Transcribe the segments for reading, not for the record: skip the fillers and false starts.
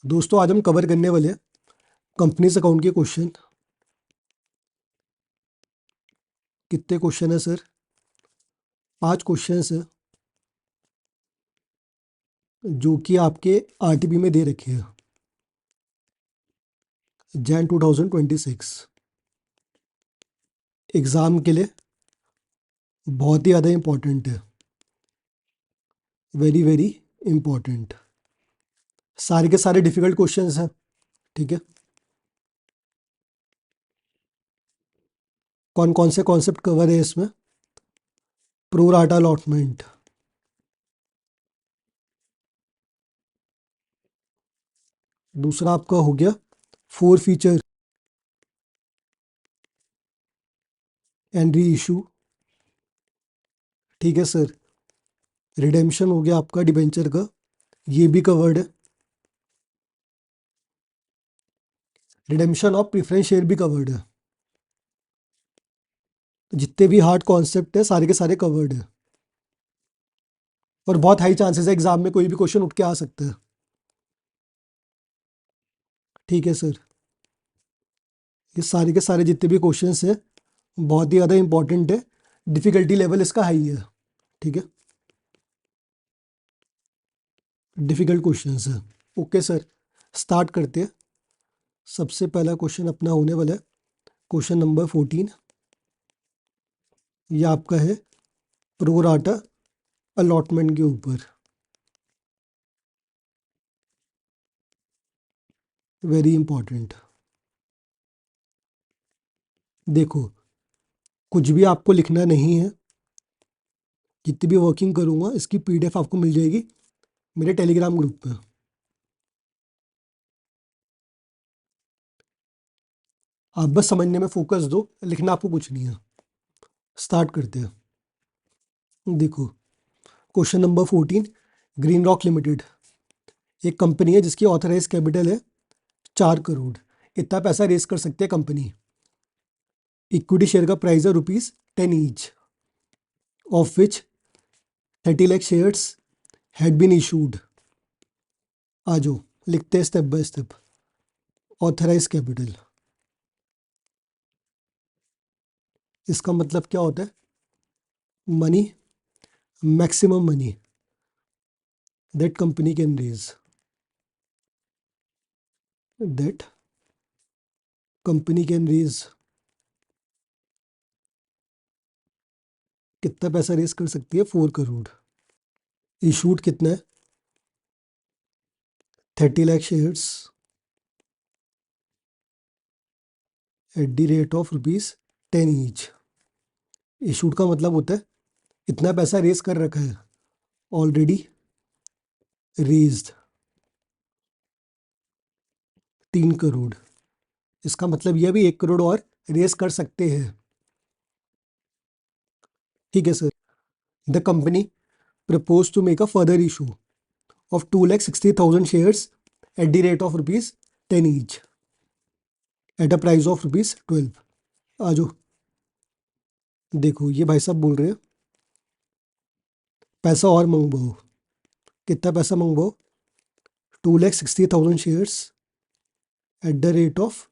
दोस्तों आज हम कवर करने वाले हैं कंपनीज अकाउंट के क्वेश्चन। कितने क्वेश्चन है सर? 5 क्वेश्चन है जो कि आपके आरटीपी में दे रखे हैं। जैन 2026 एग्ज़ाम के लिए बहुत ही ज़्यादा इम्पोर्टेंट है। Very very important. सारे के सारे डिफ़िकल्ट क्वेश्चंस हैं। ठीक है, कौन कौन से कॉन्सेप्ट कवर है इसमें? प्रो राटा अलॉटमेंट, दूसरा आपका हो गया four feature and re issue. ठीक है सर, रिडेम्पशन हो गया आपका डिबेंचर का, ये भी कवर्ड है। रिडेम्पशन ऑफ प्रेफरेंस शेयर भी कवर्ड है। जितने भी हार्ड कॉन्सेप्ट है सारे के सारे कवर्ड है और बहुत हाई चांसेस है एग्जाम में कोई भी क्वेश्चन उठ के आ सकता है। ठीक है सर, ये सारे के सारे जितने भी क्वेश्चंस हैं बहुत ही ज़्यादा इंपॉर्टेंट है। डिफिकल्टी लेवल इसका हाई है। ठीक है, डिफिकल्ट क्वेश्चंस है। ओके सर, स्टार्ट करते हैं। सबसे पहला क्वेश्चन अपना होने वाला है क्वेश्चन नंबर 14। ये आपका है प्रो राटा अलॉटमेंट के ऊपर। Very important. देखो, कुछ भी आपको लिखना नहीं है। जितनी भी वर्किंग करूँगा इसकी पीडीएफ आपको मिल जाएगी मेरे टेलीग्राम ग्रुप पे। आप बस समझने में फोकस दो, लिखना आपको कुछ नहीं है। स्टार्ट करते हैं। देखो, question number 14। Green rock limited एक कंपनी है जिसकी ऑथराइज कैपिटल है 4 करोड़। इतना पैसा रेस कर सकते हैं कंपनी। इक्विटी शेयर का प्राइस है ₹10 each, of which 30 lakh shares had been issued. आ जाओ, लिखते हैं step by step. Authorised capital, इसका मतलब क्या होता है? Money, maximum money that company can raise, that company can raise. कितना पैसा रेस कर सकती है? 4 करोड़। इशूड कितना है? 30 lakh shares at the rate of ₹10 each. Issued का मतलब होता है इतना पैसा रेस कर रखा है, ऑलरेडी रेज्ड 3 करोड़। इसका मतलब यह भी 1 करोड़ और रेस कर सकते हैं। ठीक है sir, the company propose to make a further issue of 2,60,000 shares at the rate of ₹10 each at a price of ₹12। आ जाओ, देखो ये भाई साहब बोल रहे हैं पैसा और मंगवाओ। कितना पैसा मंगवाओ? 2,60,000 shares at the rate of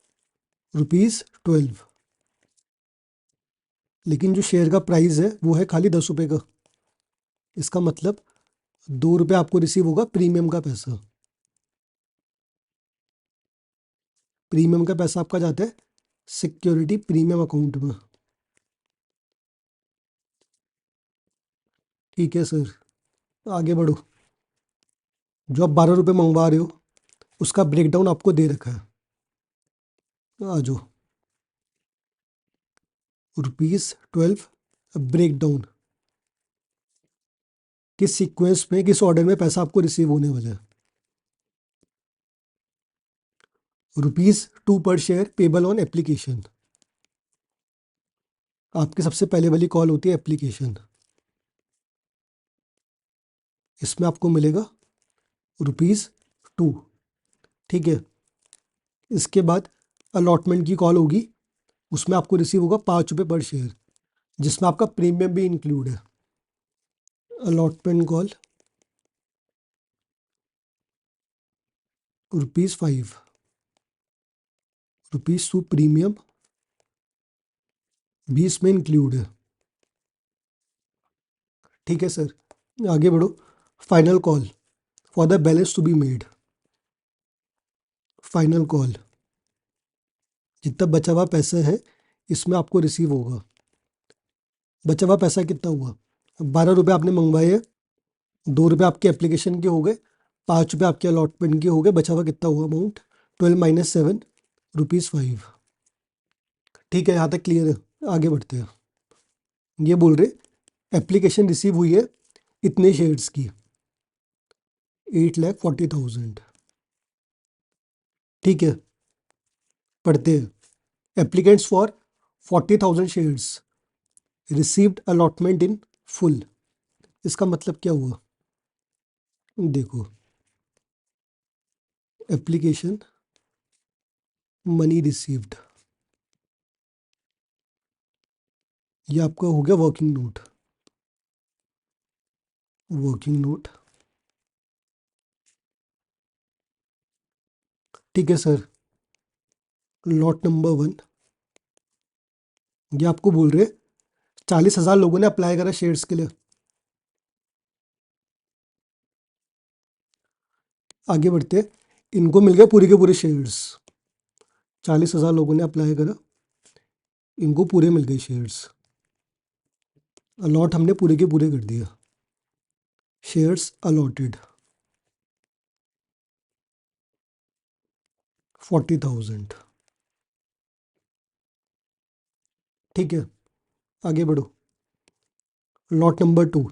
₹12। लेकिन जो शेयर का प्राइस है वो है खाली 10 रुपये का। इसका मतलब 2 रुपये आपको रिसीव होगा प्रीमियम का पैसा। प्रीमियम का पैसा आपका जाता है सिक्योरिटी प्रीमियम अकाउंट में। ठीक है सर, आगे बढ़ो। जो आप 12 रुपये मंगवा रहे हो उसका ब्रेकडाउन आपको दे रखा है। आ जाओ, ₹12 ब्रेकडाउन, किस सीक्वेंस में किस ऑर्डर में पैसा आपको रिसीव होने वाला है। ₹2 पर शेयर पेबल ऑन एप्लीकेशन। आपकी सबसे पहले वाली कॉल होती है एप्लीकेशन। इसमें आपको मिलेगा ₹2। ठीक है, इसके बाद अलॉटमेंट की कॉल होगी, उसमें आपको रिसीव होगा ₹5 पर शेयर, जिसमें आपका प्रीमियम भी इंक्लूड है। अलॉटमेंट कॉल ₹5 ₹2 प्रीमियम भी इसमें इंक्लूड है। ठीक है सर, आगे बढ़ो। Final call for the balance to be made. Final call, जितना बचा हुआ पैसा है इसमें आपको रिसीव होगा। बचा हुआ पैसा कितना हुआ? 12 रुपये आपने मंगवाए, 2 रुपये आपके एप्लीकेशन के हो गए, 5 रुपये आपके अलॉटमेंट के हो गए, बचा हुआ कितना हुआ अमाउंट? 12 - 7 ₹5। ठीक है, यहाँ तक क्लियर है। आगे बढ़ते हैं। ये बोल रहे एप्लीकेशन रिसीव हुई है इतने शेयर्स की, 8,40,000। ठीक है, पढ़ते हैं। Applicants for 40,000 shares received allotment in full. इसका मतलब क्या हुआ? देखो, एप्लीकेशन मनी रिसीव्ड, ये आपका हो गया वर्किंग नोट। वर्किंग नोट, ठीक है सर। लॉट नंबर 1, ये आपको बोल रहे 40,000 लोगों ने अप्लाई करा शेयर्स के लिए। आगे बढ़ते हैं। इनको मिल गए पूरे के पूरे शेयर्स। 40,000 लोगों ने अप्लाई करा, इनको पूरे मिल गए शेयर्स। अलॉट हमने पूरे के पूरे कर दिया। Shares allotted 40,000। ठीक है, आगे बढ़ो। लॉट नंबर 2,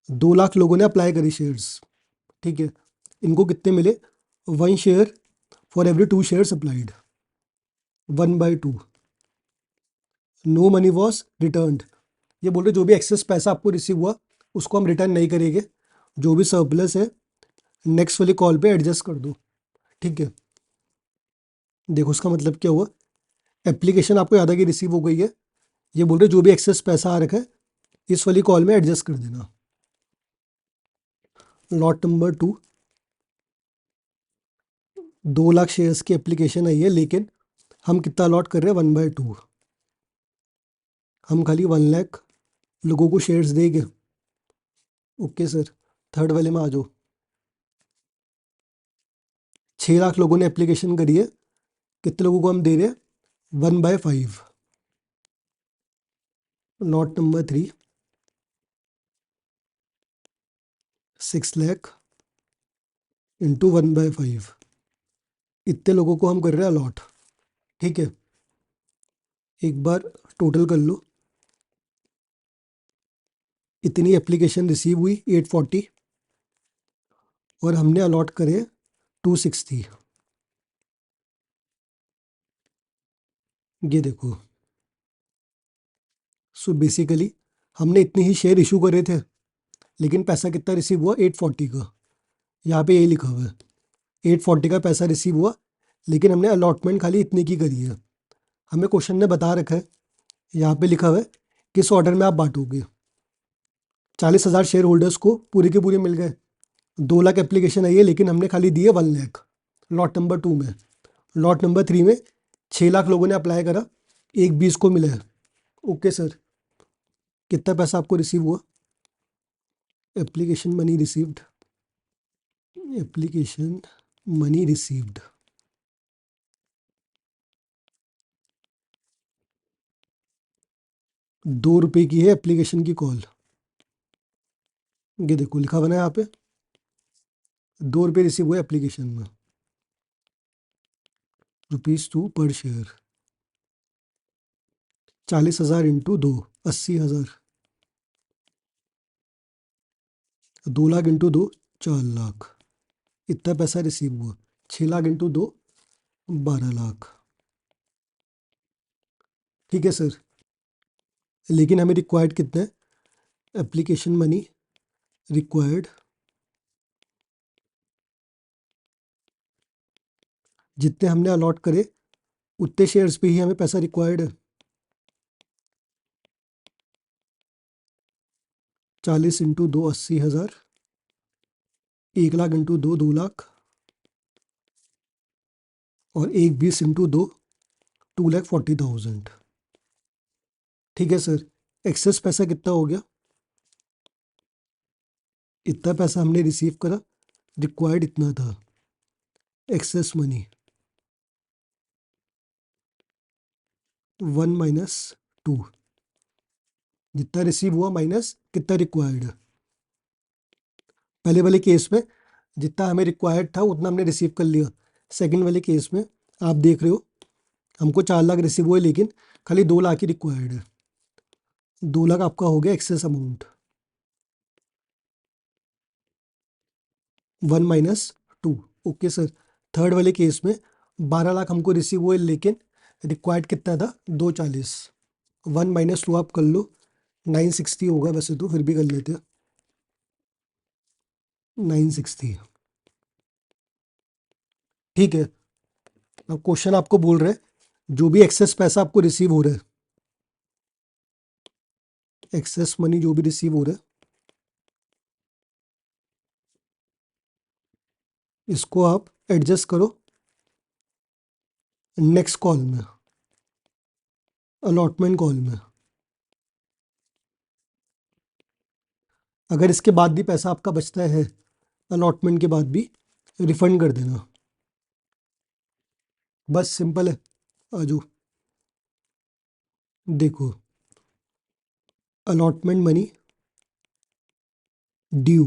2 लाख लोगों ने अप्लाई करी शेयर्स। ठीक है, इनको कितने मिले? 1 share for every 2 shares applied, 1/2। No money was returned, ये बोल रहे जो भी एक्सेस पैसा आपको रिसीव हुआ उसको हम रिटर्न नहीं करेंगे, जो भी सरप्लस है नेक्स्ट वाली कॉल पे एडजस्ट कर दो। ठीक है, देखो उसका मतलब क्या हुआ? एप्लीकेशन आपको याद है कि रिसीव हो गई है, ये बोल रहे जो भी एक्सेस पैसा आ रखा है इस वाली कॉल में एडजस्ट कर देना। लॉट नंबर 2, 2 लाख शेयर्स की एप्लीकेशन आई है, लेकिन हम कितना अलॉट कर रहे हैं? 1/2। हम खाली 1 लाख लोगों को शेयर्स देंगे। ओके सर, थर्ड वाले में आ जाओ। 6 लाख लोगों ने एप्लीकेशन करी है, कितने लोगों को हम दे रहे हैं? 1/5। लॉट नंबर 3, 6 लाख इंटू 1/5, इतने लोगों को हम कर रहे हैं अलॉट। ठीक है, एक बार टोटल कर लो। इतनी एप्लीकेशन रिसीव हुई 840, और हमने अलॉट करे 260। ये देखो, सो बेसिकली हमने इतने ही शेयर इशू करे थे, लेकिन पैसा कितना रिसीव हुआ? 840 का। यहाँ पे यही लिखा हुआ है 840 का पैसा रिसीव हुआ, लेकिन हमने अलॉटमेंट खाली इतने की करी है। हमें क्वेश्चन ने बता रखा है, यहाँ पे लिखा हुआ है किस ऑर्डर में आप बांटोगे। 40,000 शेयर होल्डर्स को पूरे के पूरे मिल गए, 2 लाख एप्लीकेशन आई है, लेकिन हमने खाली दिए 1 लाख लॉट नंबर 2 में। लॉट नंबर 3 में 6 लाख लोगों ने अप्लाई करा, एक 20 को मिला है। ओके सर, कितना पैसा आपको रिसीव हुआ? Application money received, application money received, 2 रुपये की है एप्लीकेशन की कॉल। ये देखो लिखा बना है यहाँ पे, 2 रुपये रिसीव हुए एप्लीकेशन में। ₹2 पर share, 40,000 into 2, 80,000। 2 lakh into 2, 4 lakh. इतना पैसा रिसीव हुआ। 6 लाख इंटू 2, 12 लाख। ठीक है सर, लेकिन हमें रिक्वायर्ड कितना है? एप्लीकेशन मनी रिक्वायर्ड, जितने हमने अलॉट करे उतने शेयर्स पे ही हमें पैसा रिक्वायर्ड है। 40 इंटू 2, 80,000। 1 लाख इंटू 2, 2 लाख। और एक 20 इंटू 2, 2,40,000। ठीक है सर, एक्सेस पैसा कितना हो गया? इतना पैसा हमने रिसीव करा, रिक्वायर्ड इतना था। एक्सेस मनी 1 माइनस 2, जितना रिसीव हुआ माइनस कितना रिक्वायर्ड है। पहले वाले केस में जितना हमें रिक्वायर्ड था उतना हमने रिसीव कर लिया। सेकंड वाले केस में आप देख रहे हो हमको 4 लाख रिसीव हुए लेकिन खाली 2 लाख ही रिक्वायर्ड है। 2 लाख आपका हो गया excess amount, 1 minus 2। Okay sir. Third वाले केस में 12 लाख हमको रिसीव हुए लेकिन रिक्वायर्ड कितना था? 240। 1 माइनस 2 आप कर लो, 960 होगा वैसे तो, फिर भी कर लेते हैं 960। ठीक है। अब क्वेश्चन आपको बोल रहे हैं जो भी एक्सेस पैसा आपको रिसीव हो रहा है, एक्सेस मनी जो भी रिसीव हो रहा है, इसको आप एडजस्ट करो नेक्स्ट कॉल में, अलॉटमेंट कॉल में। अगर इसके बाद भी पैसा आपका बचता है अलॉटमेंट के बाद भी, रिफंड कर देना। बस सिंपल है। आजू देखो, अलॉटमेंट मनी ड्यू,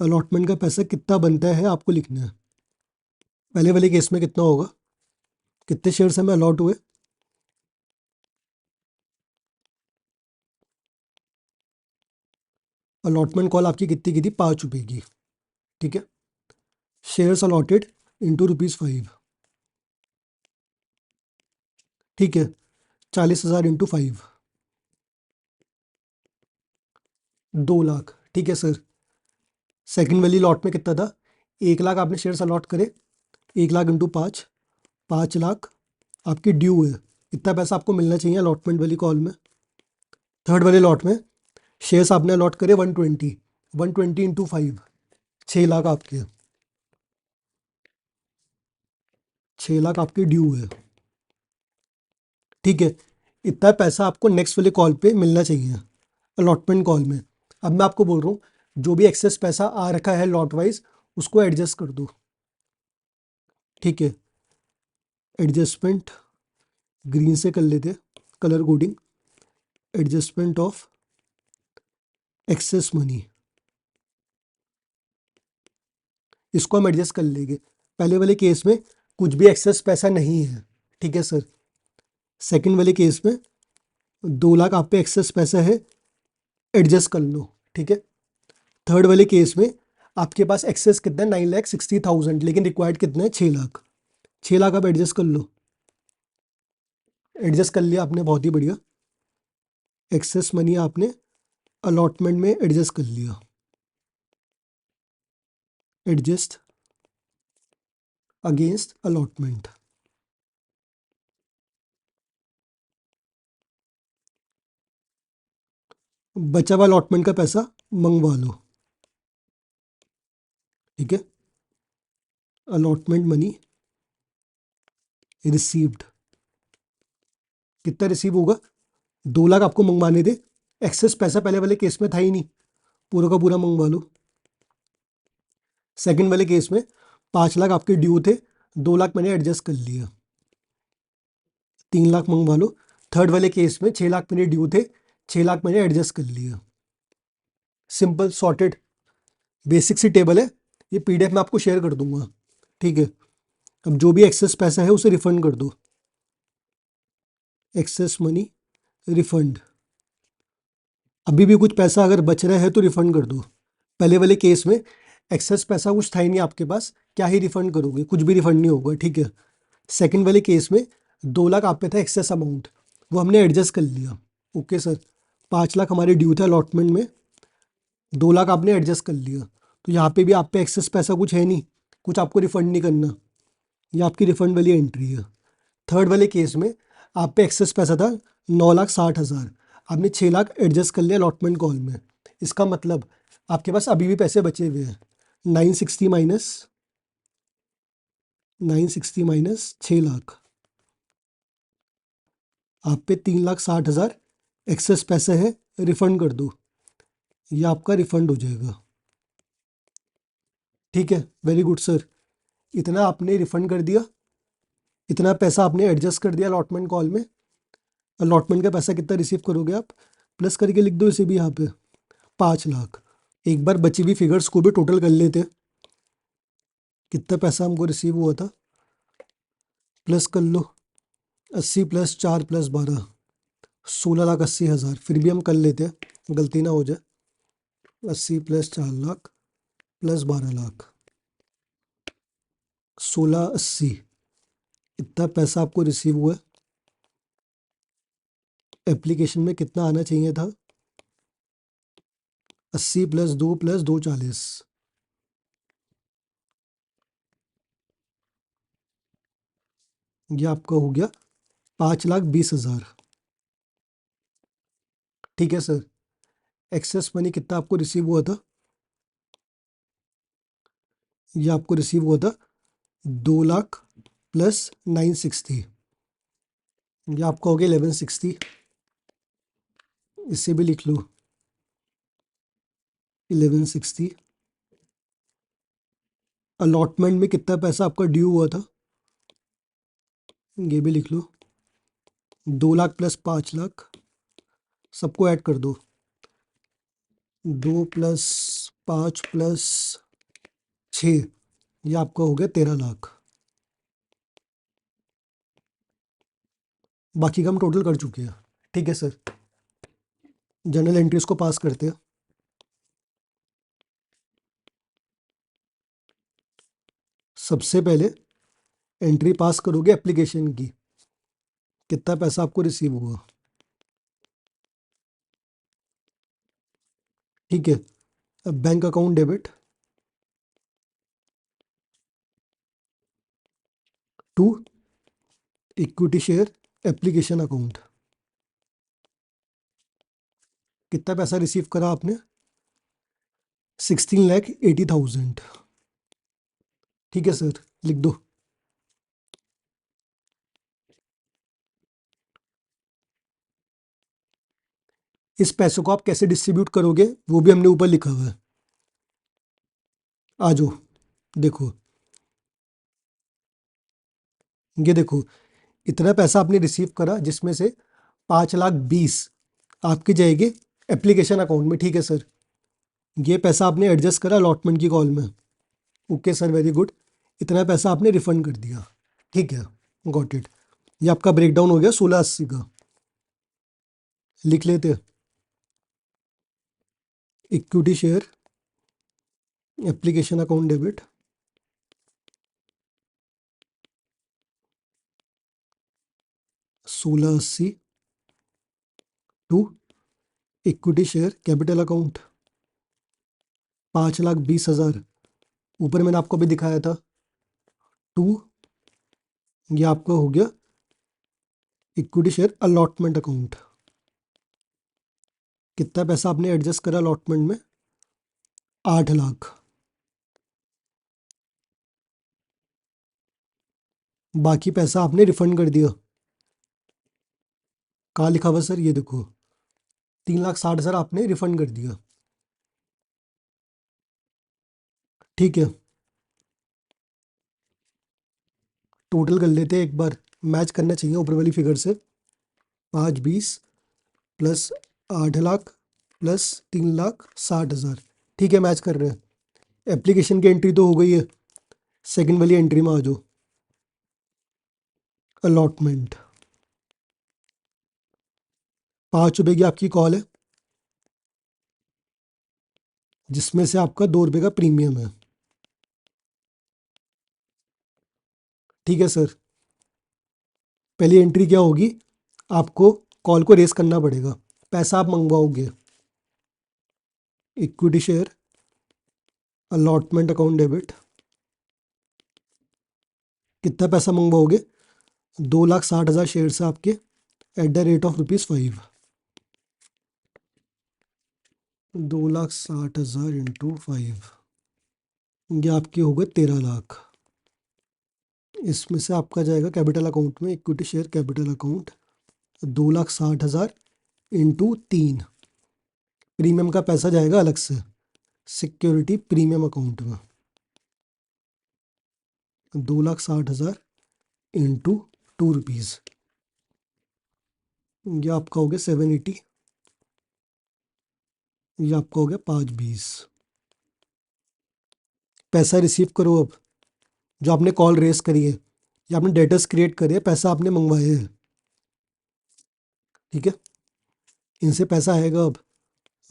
अलॉटमेंट का पैसा कितना बनता है आपको लिखना है। पहले वाले केस में कितना होगा? कितने शेयर्स हमें अलॉट हुए? अलॉटमेंट कॉल आपकी कितनी की थी? 5 रुपये की। ठीक है। Shares allotted into ₹5। ठीक है। 40,000 इंटू 5, 2 लाख। ठीक है सर। सेकंड वाली लॉट में कितना था? 1 लाख आपने शेयर्स अलॉट करे, 1 लाख इंटू 5, 5 लाख आपकी ड्यू है। इतना पैसा आपको मिलना चाहिए अलॉटमेंट वाली कॉल में। थर्ड वाले लॉट में शेयर्स आपने अलॉट करे 120, 120 इंटू 5, 6 लाख आपके, 6 लाख आपके ड्यू है। ठीक है। इतना पैसा आपको नेक्स्ट वाले कॉल पे मिलना चाहिए अलॉटमेंट कॉल में। अब मैं आपको बोल रहा हूँ जो भी एक्सेस पैसा आ रखा है लॉट वाइज उसको एडजस्ट कर दो। ठीक है। एडजस्टमेंट ग्रीन से कर लेते हैं, colour coding. Adjustment of excess money, इसको हम एडजस्ट कर लेंगे। पहले वाले केस में कुछ भी एक्सेस पैसा नहीं है। ठीक है सर। सेकंड वाले केस में 2 लाख आप पे एक्सेस पैसा है, एडजस्ट कर लो। ठीक है। थर्ड वाले केस में आपके पास एक्सेस कितना है? 9,60,000, लेकिन रिक्वायर्ड कितना है? 6 लाख। 6 लाख आप एडजस्ट कर लो। एडजस्ट कर लिया आपने, बहुत ही बढ़िया। एक्सेस मनी आपने अलॉटमेंट में एडजस्ट कर लिया। Adjust against allotment. बचा हुआ अलॉटमेंट का पैसा मंगवा लो। ठीक है। अलॉटमेंट मनी रिसीव्ड, कितना रिसीव होगा? 2 लाख आपको मंगवाने थे, एक्सेस पैसा पहले वाले केस में था ही नहीं, पूरा का पूरा मंगवा लो। सेकंड वाले केस में 5 लाख आपके ड्यू थे, 2 लाख मैंने एडजस्ट कर लिया, 3 लाख मंगवा लो। थर्ड वाले केस में 6 लाख मेरे ड्यू थे, 6 लाख मैंने एडजस्ट कर लिया। सिंपल सॉर्टेड, बेसिक सी टेबल है, ये पीडीएफ में आपको शेयर कर दूंगा। ठीक है। अब जो भी एक्सेस पैसा है उसे रिफंड कर दो। एक्सेस मनी रिफंड, अभी भी कुछ पैसा अगर बच रहा है तो रिफंड कर दो। पहले वाले केस में एक्सेस पैसा कुछ था ही नहीं आपके पास, क्या ही रिफंड करोगे? कुछ भी रिफंड नहीं होगा। ठीक है। सेकंड वाले केस में 2 लाख आप पे था एक्सेस अमाउंट, वो हमने एडजस्ट कर लिया। Okay sir. 5 लाख हमारे ड्यू था अलॉटमेंट में, 2 लाख आपने एडजस्ट कर लिया, तो यहाँ पे भी आप पे एक्सेस पैसा कुछ है नहीं, कुछ आपको रिफंड नहीं करना, ये आपकी रिफंड वाली एंट्री है। थर्ड वाले केस में आप पे एक्सेस पैसा था 9,60,000, आपने 6 लाख एडजस्ट कर लिया अलॉटमेंट कॉल में। इसका मतलब आपके पास अभी भी पैसे बचे हुए हैं, 960 माइनस 960 माइनस 6 लाख, आप पे 3,60,000 एक्सेस पैसे है, रिफंड कर दो, ये आपका रिफंड हो जाएगा। ठीक है, वेरी गुड सर। इतना आपने रिफंड कर दिया, इतना पैसा आपने एडजस्ट कर दिया अलॉटमेंट कॉल में। अलॉटमेंट का पैसा कितना रिसीव करोगे आप, प्लस करके लिख दो इसे भी यहाँ पे, 5 लाख। एक बार बची हुई फिगर्स को भी टोटल कर लेते हैं, कितना पैसा हमको रिसीव हुआ था, प्लस कर लो, 80 प्लस 4 प्लस 12, 16,80,000। फिर भी हम कर लेते हैं, गलती ना हो जाए। 80 प्लस 4 लाख प्लस 12 लाख, 1680, इतना पैसा आपको रिसीव हुआ है। एप्लीकेशन में कितना आना चाहिए था, 80 प्लस 2 प्लस 2 40, ये आपका हो गया 5,20,000। ठीक है सर। एक्सेस मनी कितना आपको रिसीव हुआ था, ये आपको रिसीव हुआ था 2 लाख प्लस 960, ये आपका हो गया 1160, इसे भी लिख लो 1160। अलॉटमेंट में कितना पैसा आपका ड्यू हुआ था, ये भी लिख लो, 2 लाख प्लस 5 लाख, सबको ऐड कर दो, 2 प्लस 5 प्लस 6, ये आपका हो गया 13 लाख। बाकी का हम टोटल कर चुके हैं। ठीक है सर, जर्नल एंट्रीज को पास करते हैं। सबसे पहले एंट्री पास करोगे एप्लीकेशन की, कितना पैसा आपको रिसीव हुआ। ठीक है, अब bank account debit to equity share application account, कितना पैसा रिसीव करा आपने, 16,80,000। ठीक है सर, लिख दो। इस पैसों को आप कैसे डिस्ट्रीब्यूट करोगे वो भी हमने ऊपर लिखा हुआ है, आ जाओ देखो। ये देखो, इतना पैसा आपने रिसीव करा जिसमें से 5,20,000 आपकी जाएगी एप्लीकेशन अकाउंट में। ठीक है सर, ये पैसा आपने एडजस्ट करा अलॉटमेंट की कॉल में। Okay sir, very good. इतना पैसा आपने रिफंड कर दिया। ठीक है, गॉट इट। ये आपका ब्रेकडाउन हो गया 1680 का। लिख लेते हैं, equity share application account debit 1680 to equity share capital account 5,20,000, ऊपर मैंने आपको भी दिखाया था, टू, ये आपका हो गया इक्विटी शेयर अलॉटमेंट अकाउंट। कितना पैसा आपने एडजस्ट करा अलॉटमेंट में, 8 लाख। बाकी पैसा आपने रिफंड कर दिया। कहाँ लिखा हुआ सर, ये देखो, 3,60,000 आपने रिफंड कर दिया। ठीक है, टोटल कर लेते हैं एक बार, मैच करना चाहिए ऊपर वाली फिगर से। 5,20 प्लस 8 लाख प्लस 3,60,000। ठीक है, मैच कर रहे हैं। एप्लीकेशन की एंट्री तो हो गई है, सेकंड वाली एंट्री में आ जाओ, अलॉटमेंट। 5 रुपये की आपकी कॉल है, जिसमें से आपका 2 रुपये का प्रीमियम है। ठीक है सर, पहली एंट्री क्या होगी, आपको कॉल को रेस करना पड़ेगा, पैसा आप मंगवाओगे, equity share allotment account debit, कितना पैसा मंगवाओगे, 2,60,000 शेयर से आपके at the rate of ₹5। 2,60,000 into 5, ये आपके हो गए 13 लाख। इसमें से आपका जाएगा कैपिटल अकाउंट में, equity share capital account 2,60,000 into 3। Premium का पैसा जाएगा अलग से सिक्योरिटी प्रीमियम अकाउंट में, 2,60,000 इंटू ₹2। ये आपका हो गया 780, ये आपका हो गया 520। पैसा रिसीव करो अब। जो आपने कॉल रेस करी है या आपने डेटर्स क्रिएट करे है, पैसा आपने मंगवाए हैं, ठीक है। इनसे पैसा आएगा अब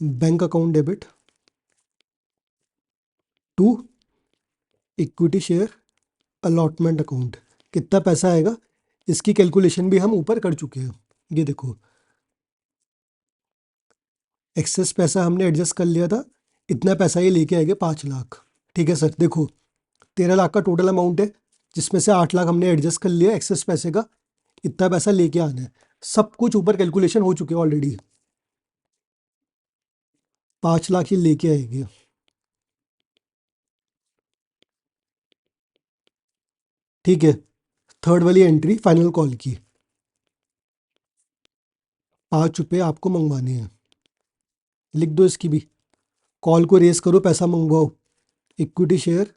bank account debit to equity share allotment account. कितना पैसा आएगा इसकी कैलकुलेशन भी हम ऊपर कर चुके हैं। ये देखो, एक्सेस पैसा हमने एडजस्ट कर लिया था, इतना पैसा ये लेके आएंगे 5 लाख। ठीक है सर, देखो 13 लाख का टोटल अमाउंट है, जिसमें से 8 लाख हमने एडजस्ट कर लिया एक्सेस पैसे का, इतना पैसा लेके आना है। सब कुछ ऊपर कैलकुलेशन हो चुके हैं ऑलरेडी। 5 लाख ये लेके आएगी। ठीक है, थर्ड वाली एंट्री फाइनल कॉल की, ₹5 आपको मंगवाने हैं। लिख दो इसकी भी, कॉल को रेस करो, पैसा मंगवाओ। Equity share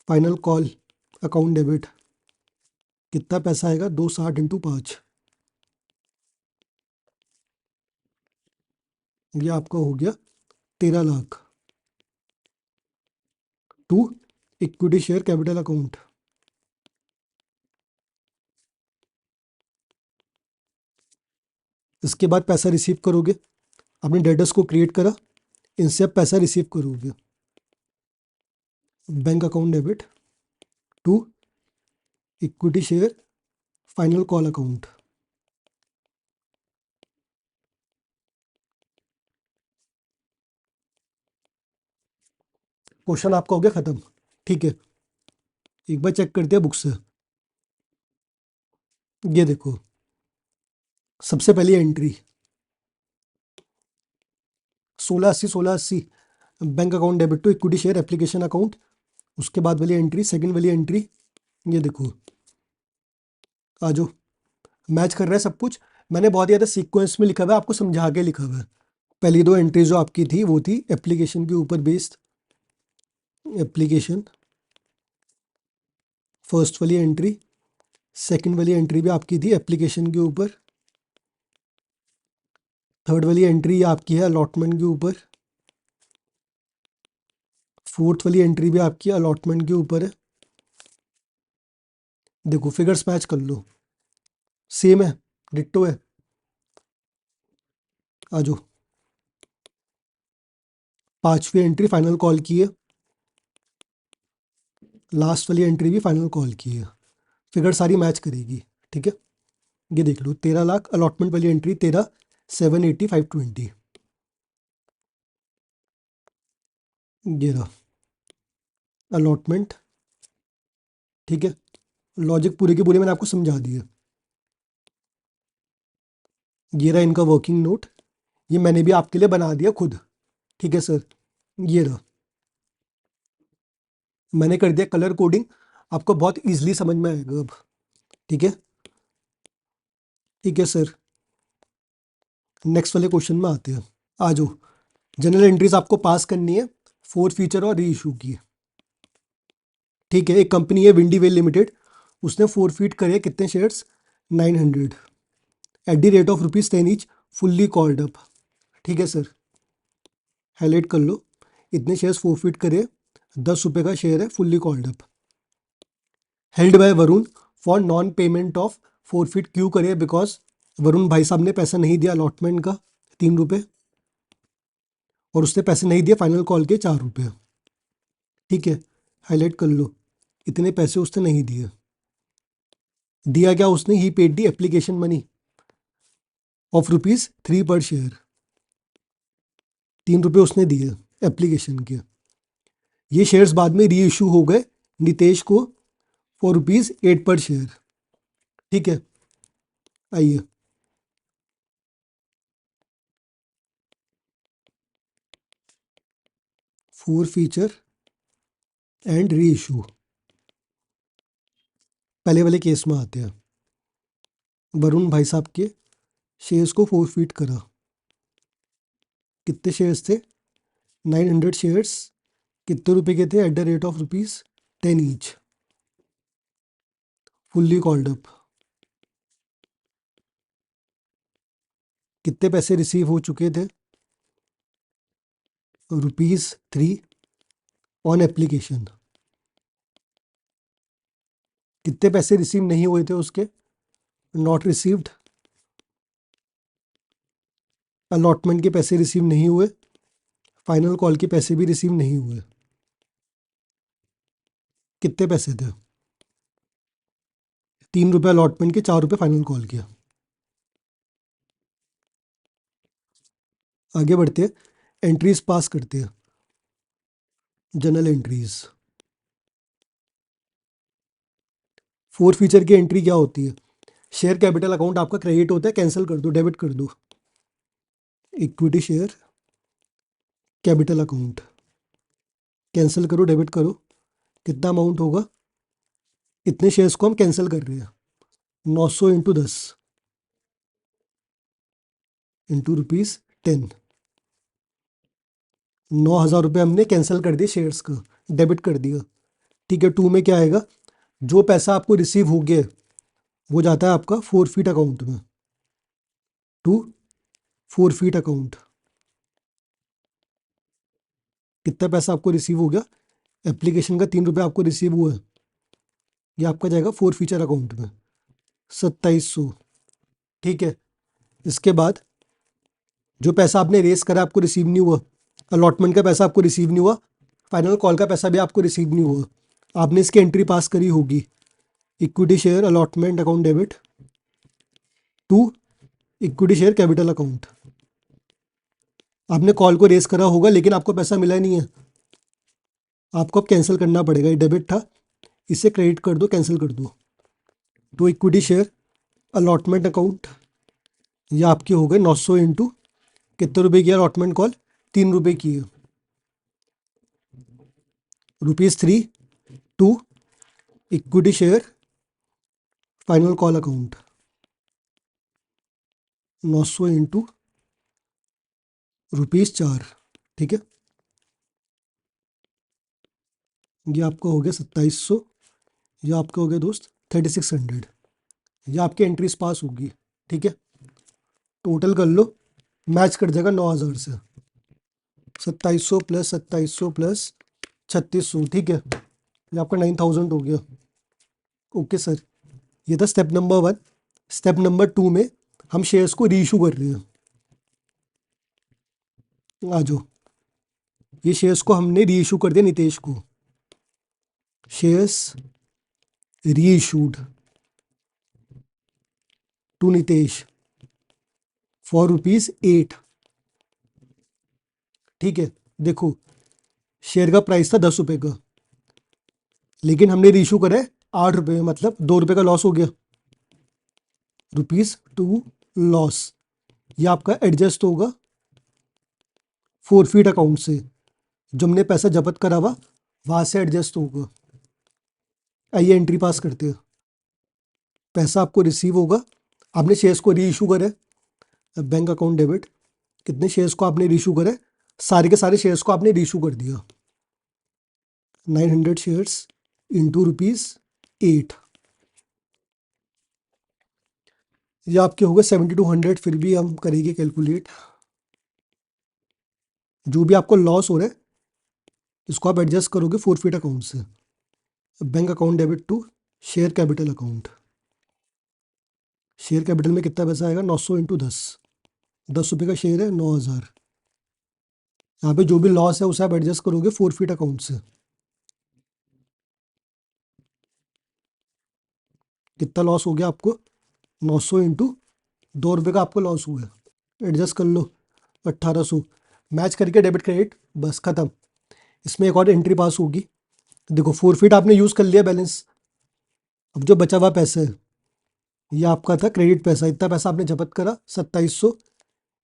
final call account debit, कितना पैसा आएगा 260 इंटू 5। ये आपका हो गया 13 lakh to equity share capital account. इसके बाद पैसा रिसीव करोगे, आपने डेटर्स को क्रिएट करा, इनसे अब पैसा रिसीव करोगे। Bank account debit to equity share final call account. Question आपका हो गया खत्म। ठीक है, एक बार चेक करते हैं बुक से। ये देखो, सबसे पहली entry 1680 bank account debit to equity share application account. उसके बाद वाली एंट्री, सेकंड वाली एंट्री, ये देखो आ जाओ, मैच कर रहा है सब कुछ। मैंने बहुत ज़्यादा सीक्वेंस में लिखा हुआ है, आपको समझा के लिखा हुआ है। पहली दो एंट्री जो आपकी थी वो थी एप्लीकेशन के ऊपर बेस्ड, एप्लीकेशन फर्स्ट वाली एंट्री। सेकंड वाली एंट्री भी आपकी थी एप्लीकेशन के ऊपर। थर्ड वाली एंट्री आपकी है अलॉटमेंट के ऊपर। फोर्थ वाली एंट्री भी आपकी अलॉटमेंट के ऊपर है। देखो फिगर्स मैच कर लो, सेम है, डिट्टो है। आ जाओ, पांचवी एंट्री फाइनल कॉल की है, लास्ट वाली एंट्री भी फाइनल कॉल की है, फिगर सारी मैच करेगी। ठीक है, ये देख लो 13 लाख अलॉटमेंट वाली एंट्री 13, 780, 520। ये रहा अलॉटमेंट। ठीक है, लॉजिक पूरे के पूरे मैंने आपको समझा दिए। ये रहा इनका वर्किंग नोट, ये मैंने भी आपके लिए बना दिया खुद। ठीक है सर, ये रहा, मैंने कर दिया कलर कोडिंग, आपको बहुत इजीली समझ में आएगा अब। ठीक है, ठीक है सर, नेक्स्ट वाले क्वेश्चन में आते हैं। आ जाओ, जनरल एंट्रीज आपको पास करनी है, फोर फीचर और री इशू की। ठीक है, एक कंपनी है विंडीवेल लिमिटेड, उसने फोर फीट करे कितने shares, 900 eight the rate of ₹10 each, fully called up. ठीक है सर, हाईलाइट कर लो, इतने शेयर्स फोर फीट करे, ₹10 का शेयर है, fully called up. Held by Varun for non payment of four feet, क्यों करे, बिकॉज वरुण भाई साहब ने पैसा नहीं दिया अलॉटमेंट का ₹3, और उसने पैसे नहीं दिए फाइनल कॉल के ₹4। ठीक है, हाईलाइट कर लो, इतने पैसे उसने नहीं दिए। दिया क्या उसने, he paid the application money of ₹3 per share. ₹3 उसने दिए एप्लीकेशन के। ये शेयर्स बाद में री इशू हो गए नितेश को फॉर ₹8 पर शेयर। ठीक है, आइए, four feature and re issue. पहले वाले केस में आते हैं। वरुण भाई साहब के शेयर्स को फोरफीट करा। कितने शेयर्स थे? 900 शेयर्स। कितने रुपए के थे? Eight the rate of ₹10 each. Fully called up. कितने पैसे रिसीव हो चुके थे? ₹3 ऑन एप्लीकेशन। कितने पैसे रिसीव नहीं हुए थे उसके? Not received. अलॉटमेंट के पैसे रिसीव नहीं हुए। फाइनल कॉल के पैसे भी रिसीव नहीं हुए। कितने पैसे थे? ₹3 अलॉटमेंट के, ₹4 फाइनल कॉल किया। आगे बढ़ते हैं, एंट्रीज पास करते हैं। General entries. फोर फीचर की एंट्री क्या होती है? शेयर कैपिटल अकाउंट आपका क्रेडिट होता है, कैंसिल कर दो, डेबिट कर दो। Equity share capital account cancel करो, डेबिट करो। कितना अमाउंट होगा? इतने शेयर्स को हम कैंसिल कर रहे हैं। 900 इंटू 10 इंटू ₹10। 9,000 हमने कैंसिल कर दिए शेयर्स का, डेबिट कर दिया। ठीक है, टू में क्या आएगा? जो पैसा आपको रिसीव हो गया वो जाता है आपका फोरफीट अकाउंट में। To forfeit account. कितना पैसा आपको रिसीव हो गया? एप्लीकेशन का ₹3 आपको रिसीव हुआ है, ये आपका जाएगा फोर फीचर अकाउंट में, 2700। ठीक है, इसके बाद जो पैसा आपने रेस करा आपको रिसीव नहीं हुआ, अलॉटमेंट का पैसा आपको रिसीव नहीं हुआ, फाइनल कॉल का पैसा भी आपको रिसीव नहीं हुआ, आपने इसकी एंट्री पास करी होगी। Equity share allotment account debit to equity share capital account. आपने कॉल को रेस करा होगा लेकिन आपको पैसा मिला नहीं है, आपको अब कैंसिल करना पड़ेगा। ये डेबिट था, इसे क्रेडिट कर दो, कैंसिल कर दो। तो इक्विटी शेयर अलॉटमेंट अकाउंट, ये आपके हो गए 900 इंटू कितने रुपए की अलॉटमेंट कॉल? ₹3 की है। ₹3 to equity share final call account, 900 into ₹4। ठीक है, ये आपका हो गया 2700, ये आपका हो गया दोस्त 3600। ये आपकी एंट्रीज पास होगी। ठीक है, टोटल कर लो, मैच कर जाएगा 9,000 से। 2700 प्लस 2700 प्लस 3600। ठीक है, ये आपका 9,000 हो गया। ओके सर, ये था स्टेप नंबर 1। स्टेप नंबर 2 में हम शेयर्स को रीइशू कर रहे हैं। आ जाओ, ये शेयर्स को हमने रीइशू कर दिया नितेश को। Shares reissued to Nitesh for ₹8। ठीक है, देखो शेयर का प्राइस था ₹10 का, लेकिन हमने रीइशू करा है ₹8 में, मतलब ₹2 का लॉस हो गया। ₹2 लॉस, ये आपका एडजस्ट होगा फोरफीट अकाउंट से, जो हमने पैसा जब्त करा हुआ वहां से एडजस्ट होगा। आइए एंट्री पास करते हैं। पैसा आपको रिसीव होगा, आपने शेयर्स को री इशू करे, बैंक अकाउंट डेबिट। कितने शेयर्स को आपने री इशू करे? सारे के सारे शेयर्स को आपने री इशू कर दिया। 900 शेयर्स इंटू ₹8, ये आपके हो गए 7200। फिर भी हम करेंगे कैलकुलेट। जो भी आपको लॉस हो रहा है इसको आप एडजस्ट करोगे फोरफीट अकाउंट से। Bank account debit to share capital account. Share capital में कितना पैसा आएगा? 900 इंटू 10, ₹10 का शेयर है, 9,000। यहाँ पे जो भी लॉस है उसे आप एडजस्ट करोगे फोरफीट अकाउंट से। कितना लॉस हो गया आपको? 900 इंटू ₹2 का आपको लॉस हुआ है, एडजस्ट कर लो 1800। मैच करके डेबिट क्रेडिट, बस खत्म। इसमें एक और एंट्री पास होगी। देखो फोरफीट आपने यूज़ कर लिया बैलेंस, अब जो बचा हुआ पैसा है ये आपका था क्रेडिट पैसा। इतना पैसा आपने जब्त करा 2700,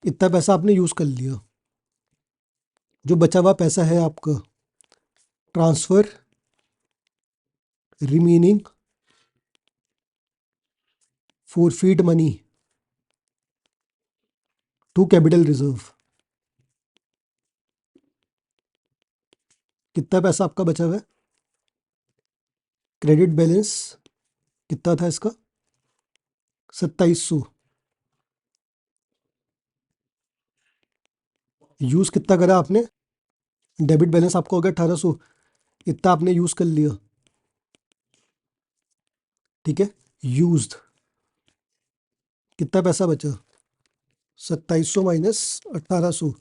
इतना पैसा आपने यूज़ कर लिया। जो बचा हुआ पैसा है आपका transfer remaining forfeit money to capital reserve। कितना पैसा आपका बचा हुआ है? क्रेडिट बैलेंस कितना था इसका? 2700। यूज़ कितना करा आपने? डेबिट बैलेंस आपका हो गया 1800, इतना आपने यूज़ कर लिया। ठीक है, यूज्ड कितना पैसा बचा? 2700 माइनस 1800,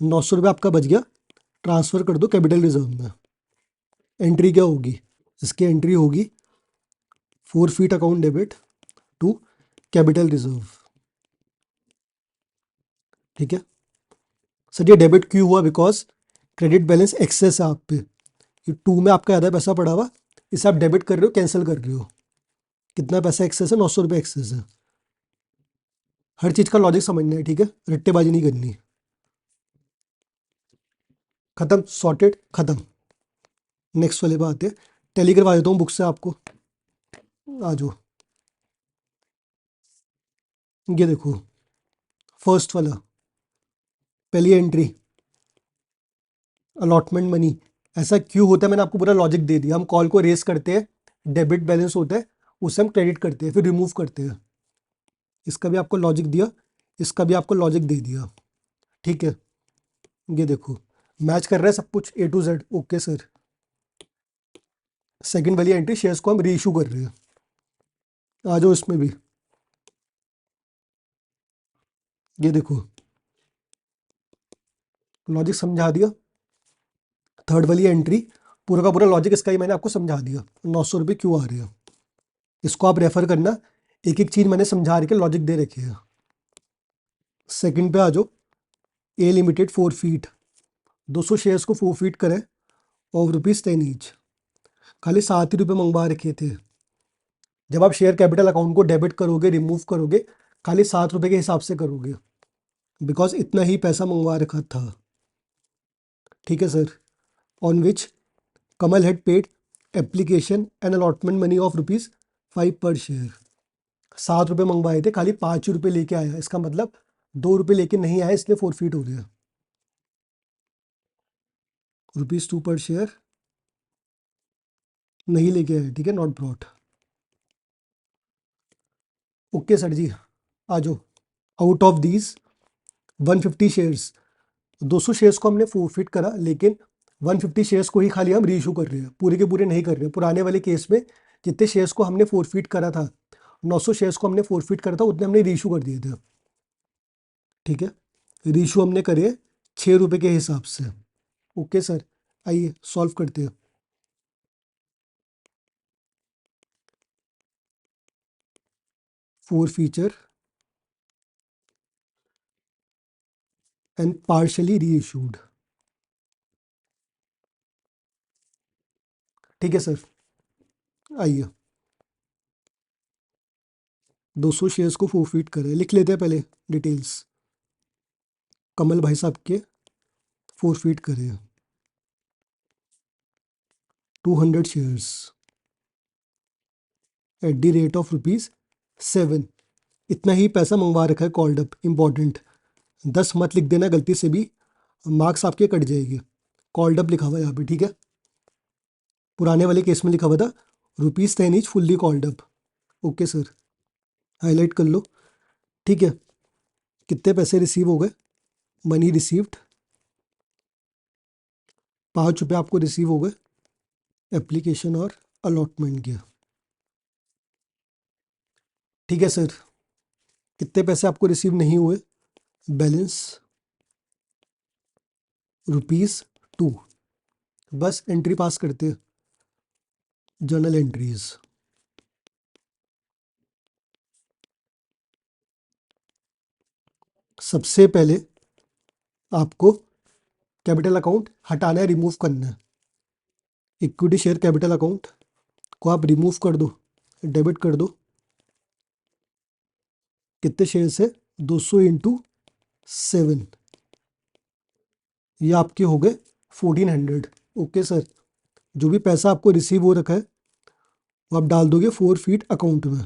900 रुपये आपका बच गया। ट्रांसफ़र कर दो कैपिटल रिजर्व में। एंट्री क्या होगी इसकी? एंट्री होगी forfeit account debit to capital reserve. ठीक है सर, ये डेबिट क्यों हुआ? बिकॉज क्रेडिट बैलेंस एक्सेस है आप पे, ये 2 में आपका ज़्यादा पैसा पड़ा हुआ, इसे आप डेबिट कर रहे हो, कैंसिल कर रहे हो। कितना पैसा एक्सेस है? 900 रुपये एक्सेस है। हर चीज़ का लॉजिक समझना है, ठीक है, रट्टेबाजी नहीं करनी। खत्म, सॉर्टेड, खत्म। नेक्स्ट वाले बात है, टैली करवा देता हूँ बुक से आपको। आ जाओ, ये देखो फर्स्ट वाला, पहली एंट्री अलॉटमेंट मनी। ऐसा क्यों होता है मैंने आपको पूरा लॉजिक दे दिया। हम कॉल को रेस करते हैं, डेबिट बैलेंस होता है, उससे हम क्रेडिट करते हैं, फिर रिमूव करते हैं। इसका भी आपको लॉजिक दिया, इसका भी आपको लॉजिक दे दिया। ठीक है, ये देखो मैच कर रहा है सब कुछ A to Z। Okay sir, second वाली एंट्री शेयर्स को हम री इशू कर रहे हैं। आ जाओ इसमें भी, ये देखो लॉजिक समझा दिया। थर्ड वाली एंट्री पूरा का पूरा लॉजिक इसका ही मैंने आपको समझा दिया। 900 रुपये क्यों आ रहे हैं इसको आप रेफर करना, एक एक चीज़ मैंने समझा रही, लॉजिक दे रखे है। सेकंड पे आ जाओ, ए लिमिटेड 4 फीट, 200 शेयर्स को 4 फीट करें और ₹10 ईच, खाली 7 ही रुपये मंगवा रखे थे। जब आप शेयर कैपिटल अकाउंट को डेबिट करोगे, रिमूव करोगे, खाली 7 रुपये के हिसाब से करोगे, बिकॉज इतना ही पैसा मंगवा रखा था। ठीक है sir, on which Kamal had paid application and allotment money of ₹5 पर शेयर। 7 रुपये मंगवाए थे, खाली 5 रुपये लेके आया, इसका मतलब 2 रुपये लेके नहीं आया, इसलिए 4 फीट हो गया। ₹2 पर शेयर नहीं लेके आए, ठीक है, नॉट ब्रॉट। ओके सर जी, आ जाओ। Out of these 150 shares, 200 shares को हमने 4 फीट करा, लेकिन 150 शेयर्स को ही खाली हम री इशू कर रहे हैं, पूरे के पूरे नहीं कर रहे हैं। पुराने वाले केस में जितने शेयर्स को हमने 4 फीट करा था, 900 शेयर्स को हमने 4 फीट करा था, उतने हमने री इशू कर दिए थे। ठीक है, री इशू हमने करे 6 रुपये के हिसाब से। ओके सर, आइए सॉल्व करते हैं। फोर फीचर एंड पार्शली री इशूड। ठीक है सर, आइए 200 शेयर्स को 4 फीट करें, लिख लेते हैं पहले डिटेल्स। कमल भाई साहब के 4 फीट करें, 200 shares at the rate of ₹7। इतना ही पैसा मंगवा रखा है कॉल्ड अप, इम्पॉर्टेंट 10 मत लिख देना गलती से भी, मार्क्स आपके कट जाएंगे। कॉल्ड अप लिखा हुआ है यहाँ पे, ठीक है। पुराने वाले केस में लिखा हुआ था ₹10 each fully called up. Okay sir, highlight कर लो। ठीक है, कितने पैसे रिसीव हो गए? मनी रिसीव्ड 5 रुपये आपको रिसीव हो गए एप्लीकेशन और अलॉटमेंट के। ठीक है सर, कितने पैसे आपको रिसीव नहीं हुए? बैलेंस ₹2। बस एंट्री पास करते हैं, जर्नल एंट्रीज। सबसे पहले आपको कैपिटल अकाउंट हटाना है, रिमूव करना है। इक्विटी शेयर कैपिटल अकाउंट को आप रिमूव कर दो, डेबिट कर दो। कितने शेयर से? 200 इंटू 7, ये आपके हो गए 1400। ओके सर, जो भी पैसा आपको रिसीव हो रखा है वो आप डाल दोगे 4 फीट अकाउंट में।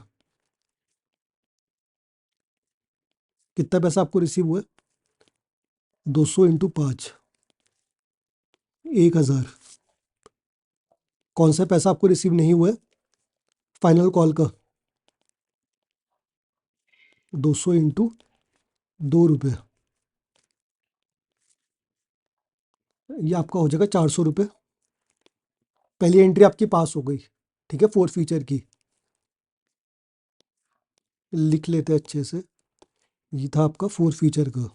कितना पैसा आपको रिसीव हुआ है? 200 इंटू 5, 1000। कौन सा पैसा आपको रिसीव नहीं हुआ है फाइनल कॉल का? 200 इंटू 2 रुपये, ये आपका हो जाएगा 400 रुपये। पहली एंट्री आपकी पास हो गई, ठीक है, 4 फीचर की। लिख लेते हैं अच्छे से, ये था आपका 4 फीचर का।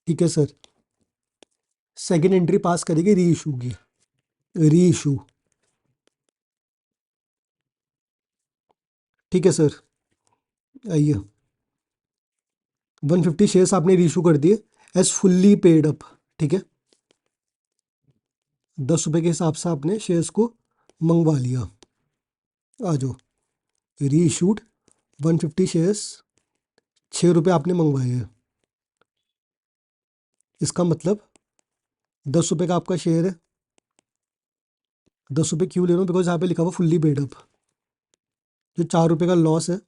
ठीक है सर, सेकेंड एंट्री पास करेगी री इशू की, री इशू। ठीक है सर, आइए। 150 शेयर्स आपने री इशू कर दिए एज फुल्ली पेड अप, ठीक है। 10 रुपये के हिसाब से आपने शेयर्स को मंगवा लिया। आ जाओ, री इशूड 150 शेयर्स, 6 रुपये आपने मंगवाए हैं। इसका मतलब 10 रुपये का आपका शेयर है। 10 रुपये क्यों ले रहा हूँ? बिकॉज यहाँ पे लिखा हुआ फुल्ली पेड अप। जो 4 रुपये का लॉस है,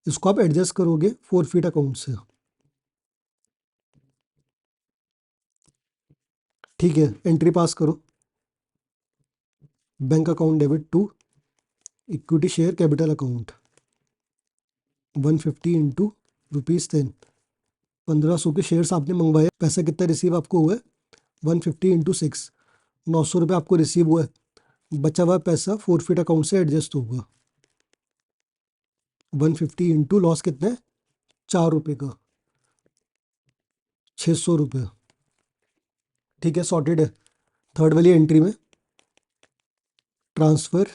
इसको आप एडजस्ट करोगे फोरफीट अकाउंट से। ठीक है, एंट्री पास करो। Bank account debit to equity share capital account, 150 into ₹10। 1500 के शेयर्स आपने मंगवाए। पैसा कितना रिसीव आपको हुआ है? 150 इंटू 6, 900 रुपये आपको रिसीव हुआ है। बचा हुआ पैसा फोरफीट अकाउंट से एडजस्ट होगा। 150 इंटू लॉस कितना है? 4 रुपये का, 600 रुपये। ठीक है, सॉर्टेड है। थर्ड वाली एंट्री में transfer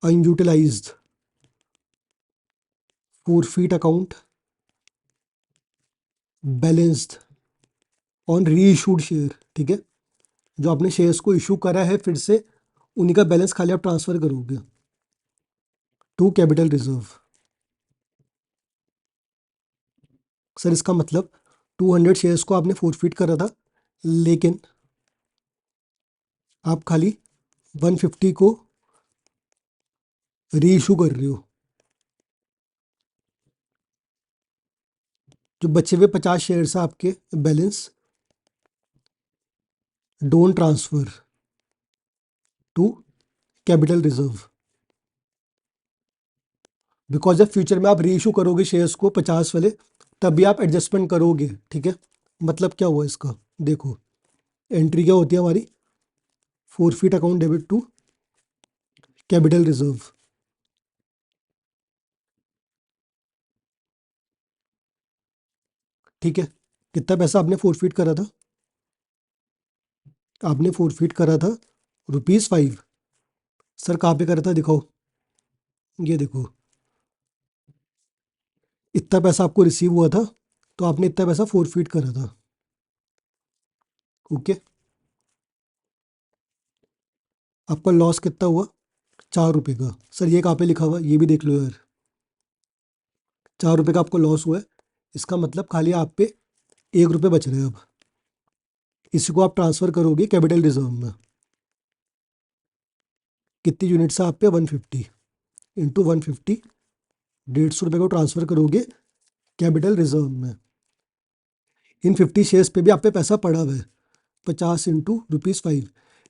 unutilised forfeit account balanced on री इशूड शेयर, ठीक है। जो आपने शेयर्स को इशू करा है फिर से, उन्हीं का बैलेंस खाली आप ट्रांसफर करोगे टू कैपिटल रिजर्व। सर इसका मतलब 200 शेयर्स को आपने फोरफीट करा था, लेकिन आप खाली 150 को री इशू कर रहे हो। जो बचे हुए 50 शेयर्स हैं आपके balance, don't transfer to capital reserve. Because जब फ्यूचर में आप री इशू करोगे शेयर्स को 50 वाले, तब भी आप एडजस्टमेंट करोगे, ठीक है। मतलब क्या हुआ इसका? देखो, एंट्री क्या होती है हमारी? Forfeit account debit to capital reserve. ठीक है, कितना पैसा आपने फोरफीट करा था? आपने फोरफीट करा था ₹5। सर कहाँ पे करा था दिखाओ। ये देखो, इतना पैसा आपको रिसीव हुआ था, तो आपने इतना पैसा फोरफीट करा था। ओके, आपका लॉस कितना हुआ? 4 रुपये का। सर ये कहाँ पे लिखा हुआ, ये भी देख लो यार। 4 रुपये का आपको लॉस हुआ है। इसका मतलब खाली आप पे 1 रुपये बच रहे हैं अब। इसी को आप ट्रांसफर करोगे कैपिटल रिजर्व में। कितनी यूनिट्स है आप पे? 150 इंटू 150, 150 रुपये को ट्रांसफर करोगे कैपिटल रिजर्व में। इन 50 शेयर्स पे भी आप पे पैसा पड़ा हुआ है, 50 इंटू ₹5।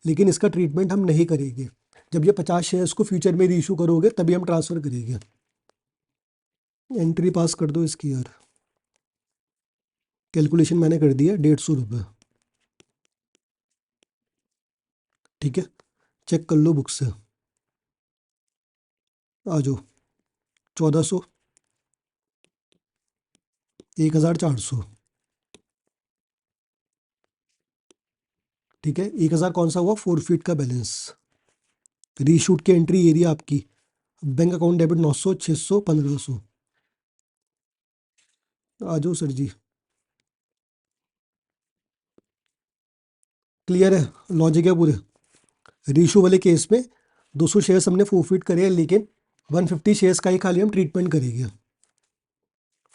लेकिन इसका ट्रीटमेंट हम नहीं करेंगे। जब ये 50 शेयर्स को फ्यूचर में री इशू करोगे तभी हम ट्रांसफ़र करेंगे। एंट्री पास कर दो इसकी यार। कैलकुलेशन मैंने कर दिया, 150 रुपये। ठीक है, चेक कर लो बुक से। आ जाओ, 1400, 1400। ठीक है, 1000 कौन सा हुआ? फोरफीट का बैलेंस। रीशूट की एंट्री ये रही आपकी। Bank account debit 900, 600, 1500। आ जाओ सर जी। क्लियर है? लॉजिक है पूरे। रीशू वाले केस में 200 शेयर्स हमने फोरफीट करे हैं, लेकिन 150 शेयर्स का ही खाली हम ट्रीटमेंट करेंगे।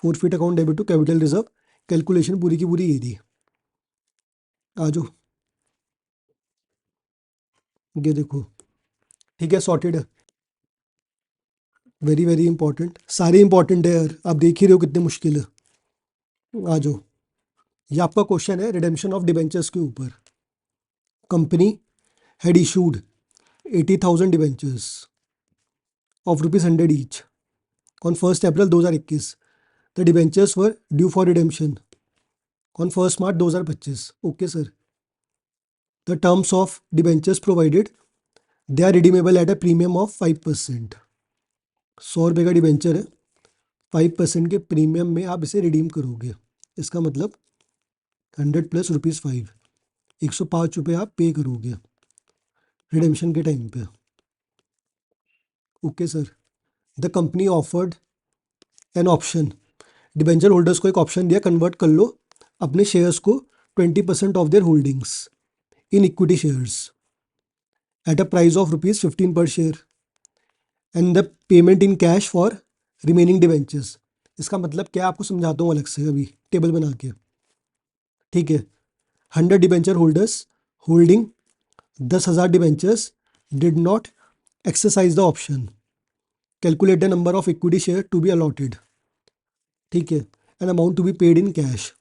Forfeit account debit to capital reserve, calculation पूरी की पूरी ये थी। आ जाओ, ये देखो, ठीक है, सॉर्टेड है। वेरी वेरी इंपॉर्टेंट, सारे इंपॉर्टेंट है यार, आप देख ही रहे हो कितने मुश्किल है। आ जाओ, ये आपका क्वेश्चन है रिडेम्पशन ऑफ डिबेंचर्स के ऊपर। Company had issued 80,000 debentures of ₹100 each on 1 April 2021। The debentures were due for redemption on 1 March 2025। Okay sir, the terms of debentures provided, they are redeemable at a premium of 5%। 100 रुपये का debenture है, 5% के premium में आप इसे redeem करोगे। इसका मतलब 100 प्लस ₹5, 105 रुपये आप पे करोगे रिडेम्पशन के टाइम पे। Okay sir, the company offered an option, debenture holders को एक ऑप्शन दिया, कन्वर्ट कर लो अपने शेयर्स को 20% of their holdings in equity shares at a price of ₹15 पर share and the payment in cash for remaining debentures. इसका मतलब क्या, आपको समझाता हूँ अलग से अभी टेबल बना के। ठीक है, 100 debenture holders holding 10,000 debentures did not exercise the option, calculate the number of equity share to be allotted. ठीक है, an amount to be paid in cash.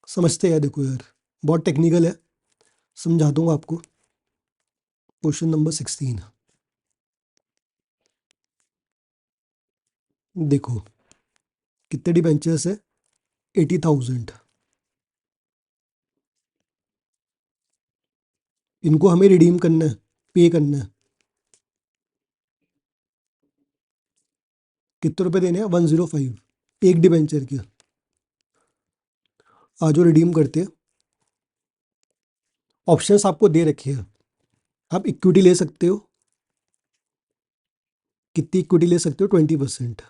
समझते हैं, देखो यार बहुत टेक्निकल है, समझा दूंगा आपको। क्वेश्चन नंबर 16, देखो कितने डिबेंचर्स है, 80,000। इनको हमें रिडीम करना है, पे करना है। कितने रुपए देने हैं, 105 एक डिबेंचर के। आज रिडीम करते हैं, ऑप्शंस आपको दे रखे हैं। आप इक्विटी ले सकते हो, कितनी इक्विटी ले सकते हो, 20%,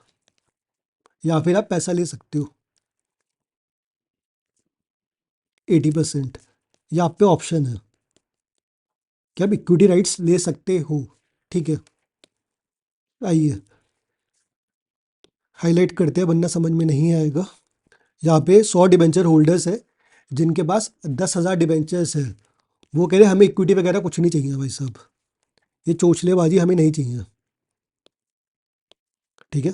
या फिर आप पैसा ले सकते हो 80%। या आप पे ऑप्शन है कि आप इक्विटी राइट्स ले सकते हो। ठीक है, आइए हाईलाइट करते हैं वरना समझ में नहीं आएगा। यहाँ पे 100 डिबेंचर होल्डर्स है जिनके पास 10,000 डिबेंचर्स है। वो कह रहे हमें इक्विटी वगैरह कुछ नहीं चाहिए भाई साहब, ये चोचलेबाजी हमें नहीं चाहिए। ठीक है,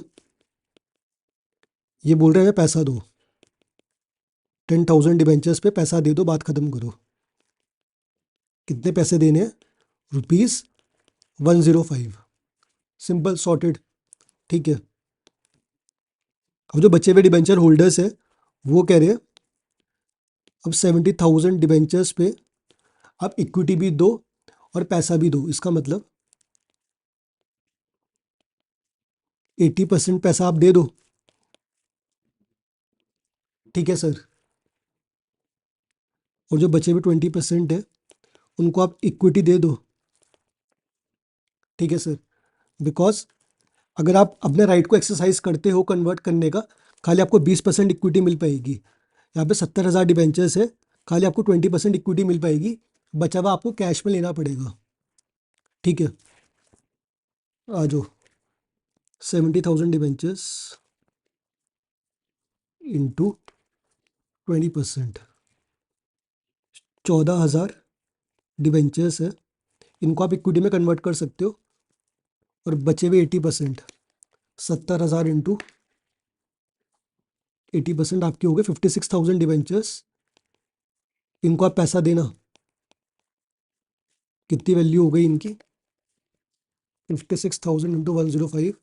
ये बोल रहे हैं पैसा दो, 10,000 डिबेंचर्स पे पैसा दे दो, बात खत्म करो। कितने पैसे देने हैं, ₹105। Simple sorted. ठीक है, अब जो बचे हुए डिबेंचर होल्डर्स है वो कह रहे हैं अब 70,000 डिबेंचर्स पे आप इक्विटी भी दो और पैसा भी दो। इसका मतलब 80% पैसा आप दे दो। ठीक है सर, और जो बचे हुए 20% है उनको आप इक्विटी दे दो। ठीक है सर, बिकॉज अगर आप अपने राइट को एक्सरसाइज करते हो कन्वर्ट करने का, खाली आपको 20% इक्विटी मिल पाएगी। यहाँ पे 70,000 डिबेंचर्स है, खाली आपको 20% इक्विटी मिल पाएगी, बचा हुआ आपको कैश में लेना पड़ेगा। ठीक है, आ जाओ, 70,000 डिबेंचर्स इंटू 20%, 14,000 डिबेंचर्स है, इनको आप इक्विटी में कन्वर्ट कर सकते हो। और बचे हुए 80%, 70,000 इंटू 80% आपके हो गए 56,000 डिबेंचर्स। इनको आप पैसा देना, कितनी वैल्यू हो गई इनकी, 56,000 इंटू 105,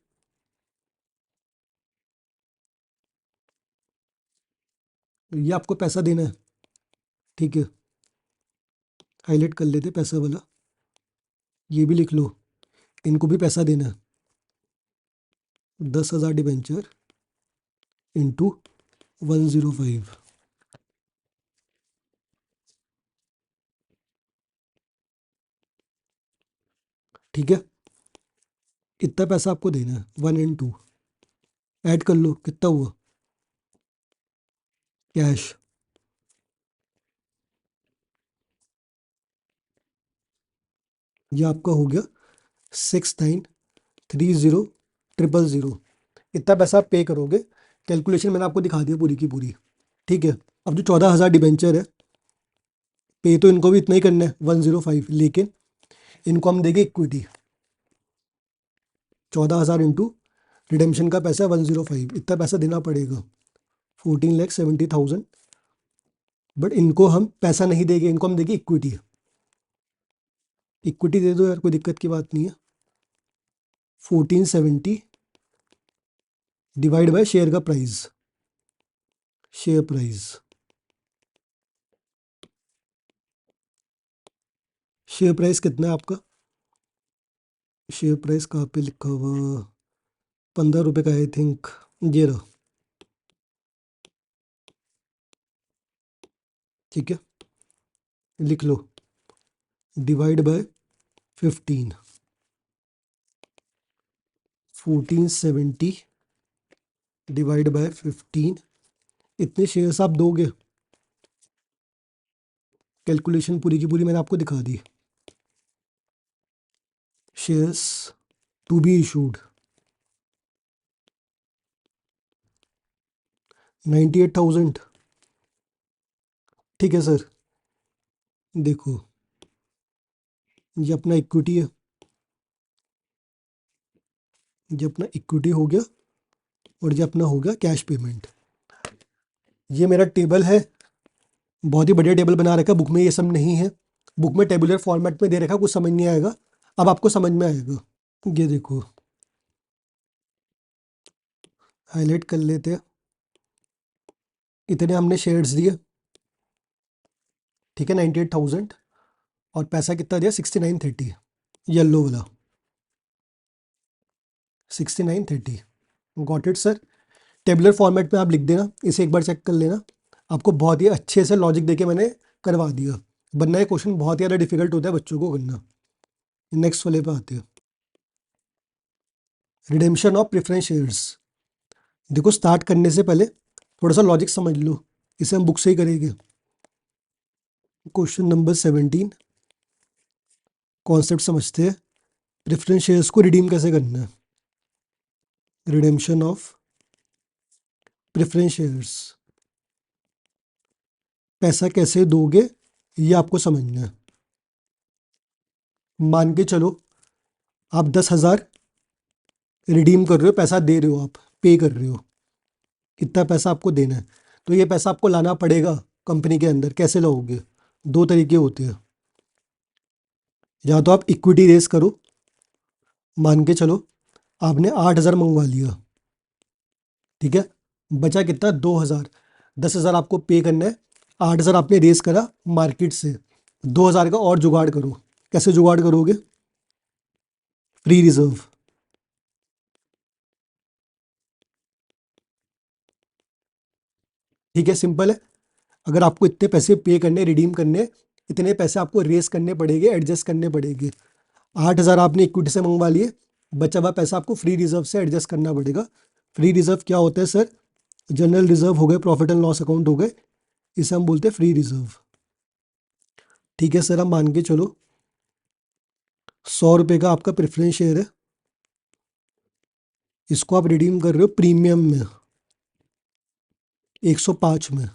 ये आपको पैसा देना है। ठीक है, हाईलाइट कर लेते पैसा वाला, ये भी लिख लो, इनको भी पैसा देना है। 10,000 डिबेंचर इंटू 105। ठीक है, इतना पैसा आपको देना है, 1 और 2 ऐड कर लो, कितना हुआ कैश। ये आपका हो गया 6930,000। इतना पैसा आप पे करोगे। कैलकुलेशन मैंने आपको दिखा दिया पूरी की पूरी। ठीक है, अब जो 14,000 डिबेंचर है, पे तो इनको भी इतना ही करना है 105, लेकिन इनको हम देंगे इक्विटी, 14,000 इंटू रिडेम्पशन का पैसा है 105, इतना पैसा देना पड़ेगा 14,70,000। बट इनको हम पैसा नहीं देंगे, इनको हम देंगे इक्विटी। इक्विटी दे दो यार, कोई दिक्कत की बात नहीं है। 1470 डिवाइड बाय शेयर का price, share price, share price कितना है आपका? शेयर प्राइस कहाँ पे लिखा हुआ? 15 रुपये का आई थिंक, ये रहा। ठीक है, लिख लो, डिवाइड बाय 15, 1470 डिवाइड बाय 15, इतने शेयर्स आप दोगे? कैलकुलेशन पूरी की पूरी मैंने आपको दिखा दी। Shares to be issued 98,000। ठीक है सर, देखो ये अपना इक्विटी है, ये अपना इक्विटी हो गया, और ये अपना हो गया कैश पेमेंट। ये मेरा टेबल है, बहुत ही बढ़िया टेबल बना रखा है, बुक में ये सब नहीं है, बुक में टेबुलर फॉर्मेट में दे रखा है, कुछ समझ नहीं आएगा, अब आपको समझ में आएगा। ये देखो, हाईलाइट कर लेते हैं, इतने हमने शेयर्स दिए, ठीक है 98,000, और पैसा कितना दिया 6930, येलो वाला 6930। Got it sir. Tabular format में आप लिख देना, इसे एक बार चेक कर लेना, आपको बहुत ही अच्छे से लॉजिक देके मैंने करवा दिया, वरना ये क्वेश्चन बहुत ही ज़्यादा डिफिकल्ट होता है बच्चों को करना। नेक्स्ट वाले पे आते हैं, रिडेम्पशन ऑफ प्रेफरेंस शेयर्स। देखो स्टार्ट करने से पहले थोड़ा सा लॉजिक समझ लो, इसे हम बुक से ही करेंगे। क्वेश्चन नंबर 17, कॉन्सेप्ट समझते हैं, प्रेफरेंस शेयर्स को रिडीम कैसे करना है। रिडेम्पशन ऑफ प्रेफरेंस शेयर्स, पैसा कैसे दोगे ये आपको समझना है। मान के चलो आप 10,000 रिडीम कर रहे हो, पैसा दे रहे हो, आप पे कर रहे हो, इतना पैसा आपको देना है, तो ये पैसा आपको लाना पड़ेगा कंपनी के अंदर। कैसे लाओगे? दो तरीके होते हैं, या तो आप इक्विटी रेस करो, मान के चलो आपने 8,000 मंगवा लिया, ठीक है, बचा कितना 2,000, 10,000 आपको पे करना है, 8,000 आपने रेस करा मार्केट से, 2,000 का और जुगाड़ करो। कैसे जुगाड़ करोगे? फ्री रिजर्व, ठीक है, सिंपल है। अगर आपको इतने पैसे पे करने, रिडीम करने, इतने पैसे आपको रेस करने पड़ेंगे, एडजस्ट करने पड़ेंगे। 8,000 आपने इक्विटी से मंगवा लिए, बचा हुआ पैसा आपको फ्री रिजर्व से एडजस्ट करना पड़ेगा। फ्री रिजर्व क्या होता है सर? जनरल रिजर्व हो गए, प्रॉफिट एंड लॉस अकाउंट हो गए, इसे हम बोलते हैं फ्री रिजर्व। ठीक है सर, हम मान के चलो 100 रुपये का आपका प्रेफरेंस शेयर है, इसको आप रिडीम कर रहे हो प्रीमियम में 105 में।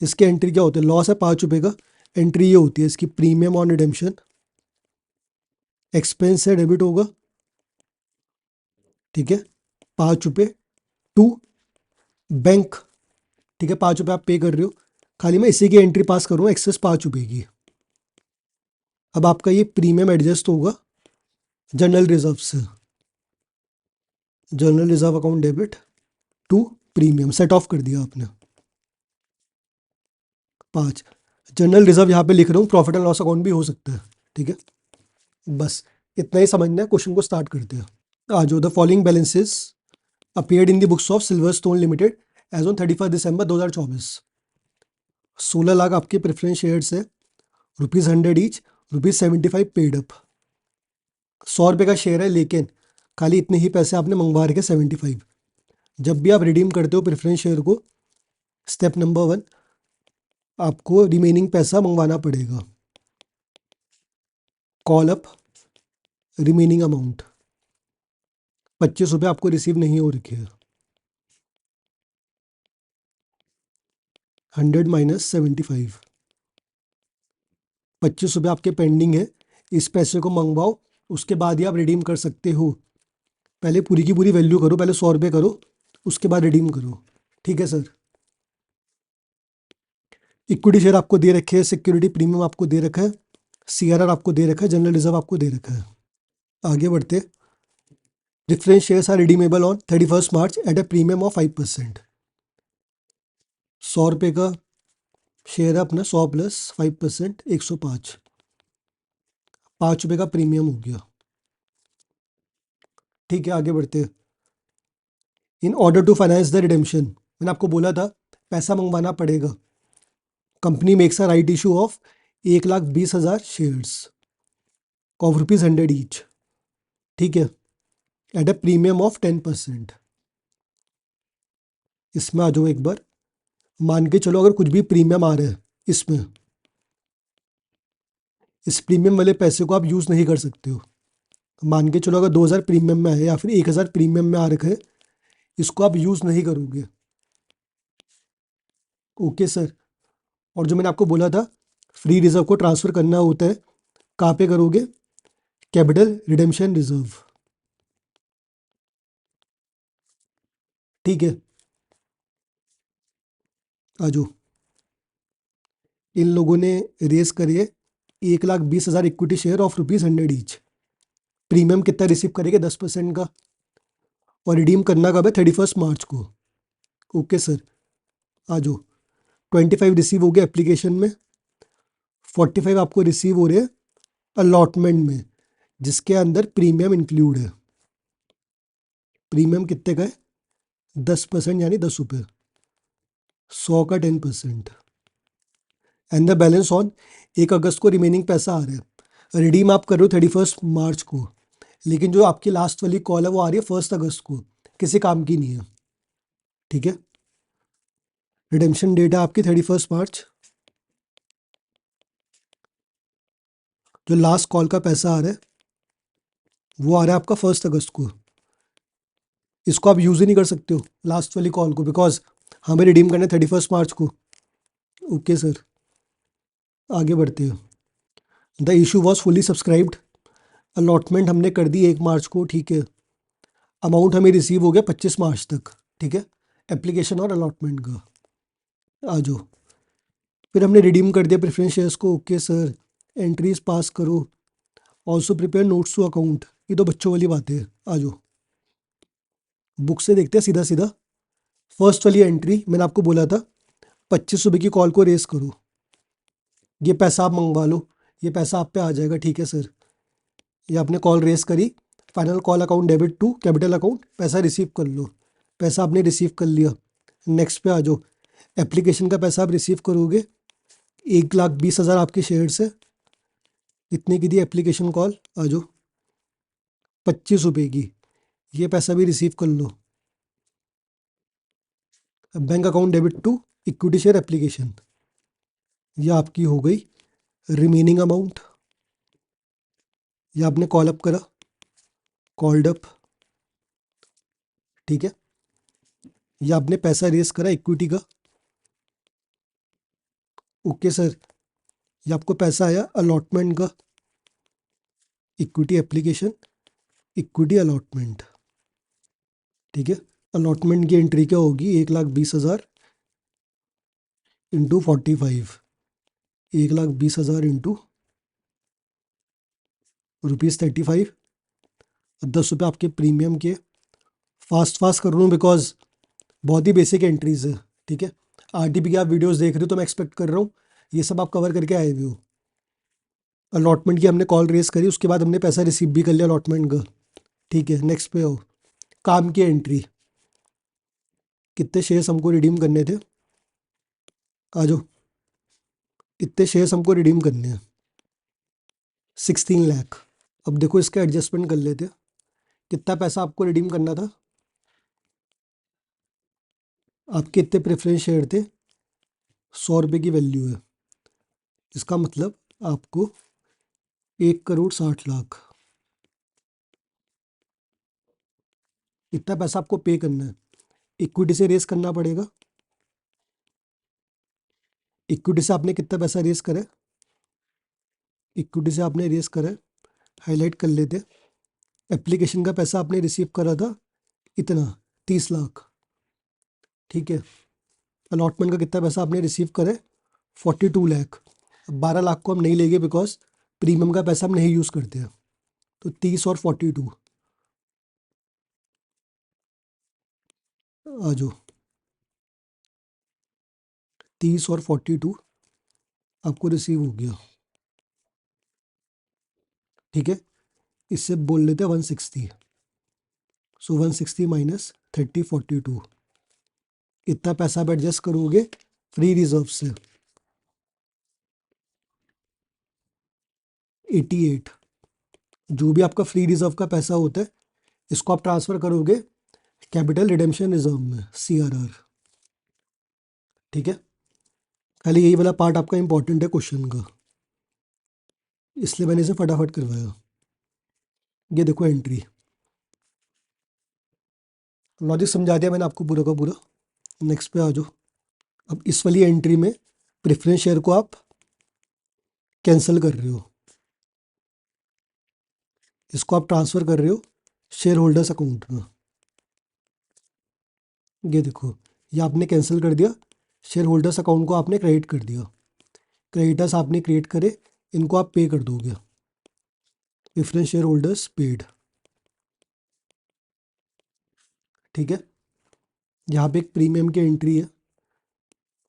इसके एंट्री क्या होते हैं? लॉस है 5 रुपये का, एंट्री ये होती है इसकी प्रीमियम ऑन रिडेम्पशन, एक्सपेंस से डेबिट होगा, ठीक है, 5 रुपये टू बैंक, ठीक है, 5 रुपये आप पे कर रहे हो, खाली मैं इसी की एंट्री पास करूँगा, एक्सेस 5 रुपये की। अब आपका ये प्रीमियम एडजस्ट होगा जनरल रिजर्व से, general reserve account debit to premium, set off कर दिया आपने 5। जनरल रिजर्व यहाँ पे लिख रहा हूँ, प्रॉफिट एंड लॉस अकाउंट भी हो सकता है, ठीक है, बस इतना ही समझना है। क्वेश्चन को स्टार्ट करते हैं। आ जाओ, the following balances appeared in the books of Silverstone limited as on 31 December 2024। 16 lakh आपके प्रेफरेंस शेयर्स है, ₹100 ईच, ₹75 पेड अप। 100 रुपये का शेयर है, लेकिन खाली इतने ही पैसे आपने मंगवा रखे 75। जब भी आप रिडीम करते हो प्रेफरेंस शेयर को, स्टेप नंबर 1, आपको रिमेनिंग पैसा मंगवाना पड़ेगा, कॉल अप रिमेनिंग अमाउंट। 25 रुपये आपको रिसीव नहीं हो रखे हैं, 100 माइनस 75, 25 रुपये आपके पेंडिंग है, इस पैसे को मंगवाओ, उसके बाद ही आप रिडीम कर सकते हो। पहले पूरी की पूरी वैल्यू करो, पहले 100 रुपये करो, उसके बाद रिडीम करो। ठीक है सर। इक्विटी शेयर आपको दे रखे हैं, सिक्योरिटी प्रीमियम आपको दे रखा है, CRR आपको दे रखा है, जनरल रिजर्व आपको दे रखा है। आगे बढ़ते। Preference shares are redeemable on 31 March at a premium of 5%। 100 रुपये का शेयर है अपना, 100 प्लस 5%, 105, 5 रुपये का प्रीमियम हो गया। ठीक है, आगे बढ़ते। In order to finance the redemption, मैंने आपको बोला था पैसा मंगवाना पड़ेगा। Company makes a right issue of 1,20,000 shares of ₹100 each. ठीक है, एट अ प्रीमियम ऑफ 10%। इसमें आ जाओ एक बार। मान के चलो अगर कुछ भी प्रीमियम आ रहा है इसमें, इस प्रीमियम वाले पैसे को आप यूज़ नहीं कर सकते हो। मान के चलो अगर 2,000 प्रीमियम में है या फिर 1,000 प्रीमियम में आ रखा है, इसको आप यूज़ नहीं करोगे। Okay sir. और जो मैंने आपको बोला था फ्री रिजर्व को ट्रांसफ़र करना होता है, कहाँ पे करोगे? Capital redemption reserve. ठीक है, आ जाओ। इन लोगों ने रेस करिए 1,20,000 equity share of ₹100 each. Premium कितना रिसीव करेंगे? 10% का। और रिडीम करना कब है? 31 मार्च को। ओके सर, आ जाओ। 25 रिसीव हो गया एप्लीकेशन में, 45 आपको रिसीव हो रहे हैं अलॉटमेंट में, जिसके अंदर प्रीमियम इंक्लूड है। प्रीमियम कितने का है? 10%, यानी 10 रुपये। 100 का 10%। एंड द बैलेंस ऑन 1 अगस्त को रिमेनिंग पैसा आ रहा है। रिडीम आप कर रहे हो 31 मार्च को, लेकिन जो आपकी लास्ट वाली कॉल है वो आ रही है 1 अगस्त को, किसी काम की नहीं है। ठीक है, रिडेम्पशन डेट है आपकी 31 मार्च। जो लास्ट कॉल का पैसा आ रहा है वो आ रहा है आपका 1 अगस्त को। इसको आप यूज़ ही नहीं कर सकते हो लास्ट वाली कॉल को, बिकॉज हमें रिडीम करना है 31 मार्च को। ओके सर, आगे बढ़ते हैं। The issue was fully subscribed, allotment हमने कर दी 1 मार्च को। ठीक है, अमाउंट हमें रिसीव हो गया 25 मार्च तक। ठीक है, एप्लीकेशन और अलॉटमेंट का। आ जाओ। फिर हमने रिडीम कर दिया प्रेफरेंस शेयर्स को। ओके सर, एंट्रीज पास करो, also prepare notes to account. ये तो बच्चों वाली बातें है। आ जाओ, बुक से देखते हैं सीधा सीधा। फर्स्ट वाली एंट्री मैंने आपको बोला था 25 रुपये की कॉल को रेस करो, ये पैसा आप मंगवा लो, ये पैसा आप पे आ जाएगा। ठीक है सर, ये आपने कॉल रेस करी, final call account debit to capital account, पैसा रिसीव कर लो। पैसा आपने रिसीव कर लिया। नेक्स्ट पे आ जाओ। एप्लीकेशन का पैसा आप रिसीव करोगे, 1,20,000 आपके शेयर्स है, इतने की दी एप्लीकेशन कॉल। आ जाओ, 25 रुपये की, ये पैसा भी रिसीव कर लो। Bank account debit to equity share application, ये आपकी हो गई रिमेनिंग अमाउंट। ये आपने कॉल अप करा, कॉल्ड अप। ठीक है, ये आपने पैसा रेस करा इक्विटी का। ओके सर, ये आपको पैसा आया अलॉटमेंट का, इक्विटी एप्लीकेशन, इक्विटी अलॉटमेंट। ठीक है, अलॉटमेंट की एंट्री क्या होगी? 1,20,000 इंटू 45, 1,20,000 इंटू ₹35, 10 रुपये आपके प्रीमियम के। फास्ट फास्ट कर रहा हूँ बिकॉज बहुत ही बेसिक एंट्रीज है। ठीक है, RTP की आप वीडियोस देख रहे हो तो मैं एक्सपेक्ट कर रहा हूँ ये सब आप कवर करके आए हुए हो। अलॉटमेंट की हमने कॉल रेस करी, उसके बाद हमने पैसा रिसीव भी कर लिया अलॉटमेंट का। ठीक है, नेक्स्ट पे हो। काम की एंट्री, कितने शेयर्स हमको रिडीम करने थे? आ जाओ, कितने शेयर्स हमको रिडीम करने हैं? 16 लाख। अब देखो इसका एडजस्टमेंट कर लेते हैं। कितना पैसा आपको रिडीम करना था? आपके इतने प्रेफरेंस शेयर थे, 100 रुपये की वैल्यू है, इसका मतलब आपको 1,60,00,000 इतना पैसा आपको पे करना है। इक्विटी से रेस करना पड़ेगा। इक्विटी से आपने कितना पैसा रेस करा है? इक्विटी से आपने रेस करा है, हाईलाइट कर लेते। एप्लीकेशन का पैसा आपने रिसीव करा था इतना 30 लाख, ठीक है। अलॉटमेंट का कितना पैसा आपने रिसीव करे 42 लाख। अब 12 लाख को हम नहीं लेंगे बिकॉज प्रीमियम का पैसा हम नहीं यूज़ करते हैं। तो 30 और 42 आ जाओ, 30 और 42 आपको रिसीव हो गया, ठीक है। इससे बोल लेते हैं 160। सो 160 माइनस 30 42, इतना पैसा आप एडजस्ट करोगे फ्री रिजर्व से 88। जो भी आपका फ्री रिजर्व का पैसा होता है इसको आप ट्रांसफ़र करोगे कैपिटल रिडेम्पशन रिजर्व में, CRR, ठीक है। खाली यही वाला पार्ट आपका इंपॉर्टेंट है क्वेश्चन का, इसलिए मैंने इसे फटाफट करवाया। ये देखो एंट्री, लॉजिक समझा दिया मैंने आपको पूरा का पूरा। नेक्स्ट पे आ जाओ। अब इस वाली एंट्री में प्रेफरेंस शेयर को आप कैंसिल कर रहे हो, इसको आप ट्रांसफ़र कर रहे हो शेयर होल्डर्स अकाउंट में। ये देखो, ये आपने कैंसिल कर दिया, शेयर होल्डर्स अकाउंट को आपने क्रेडिट कर दिया। क्रेडिटर्स आपने क्रिएट करे, इनको आप पे कर दोगे, प्रेफरेंस शेयर होल्डर्स पेड, ठीक है। यहाँ पे एक प्रीमियम की एंट्री है,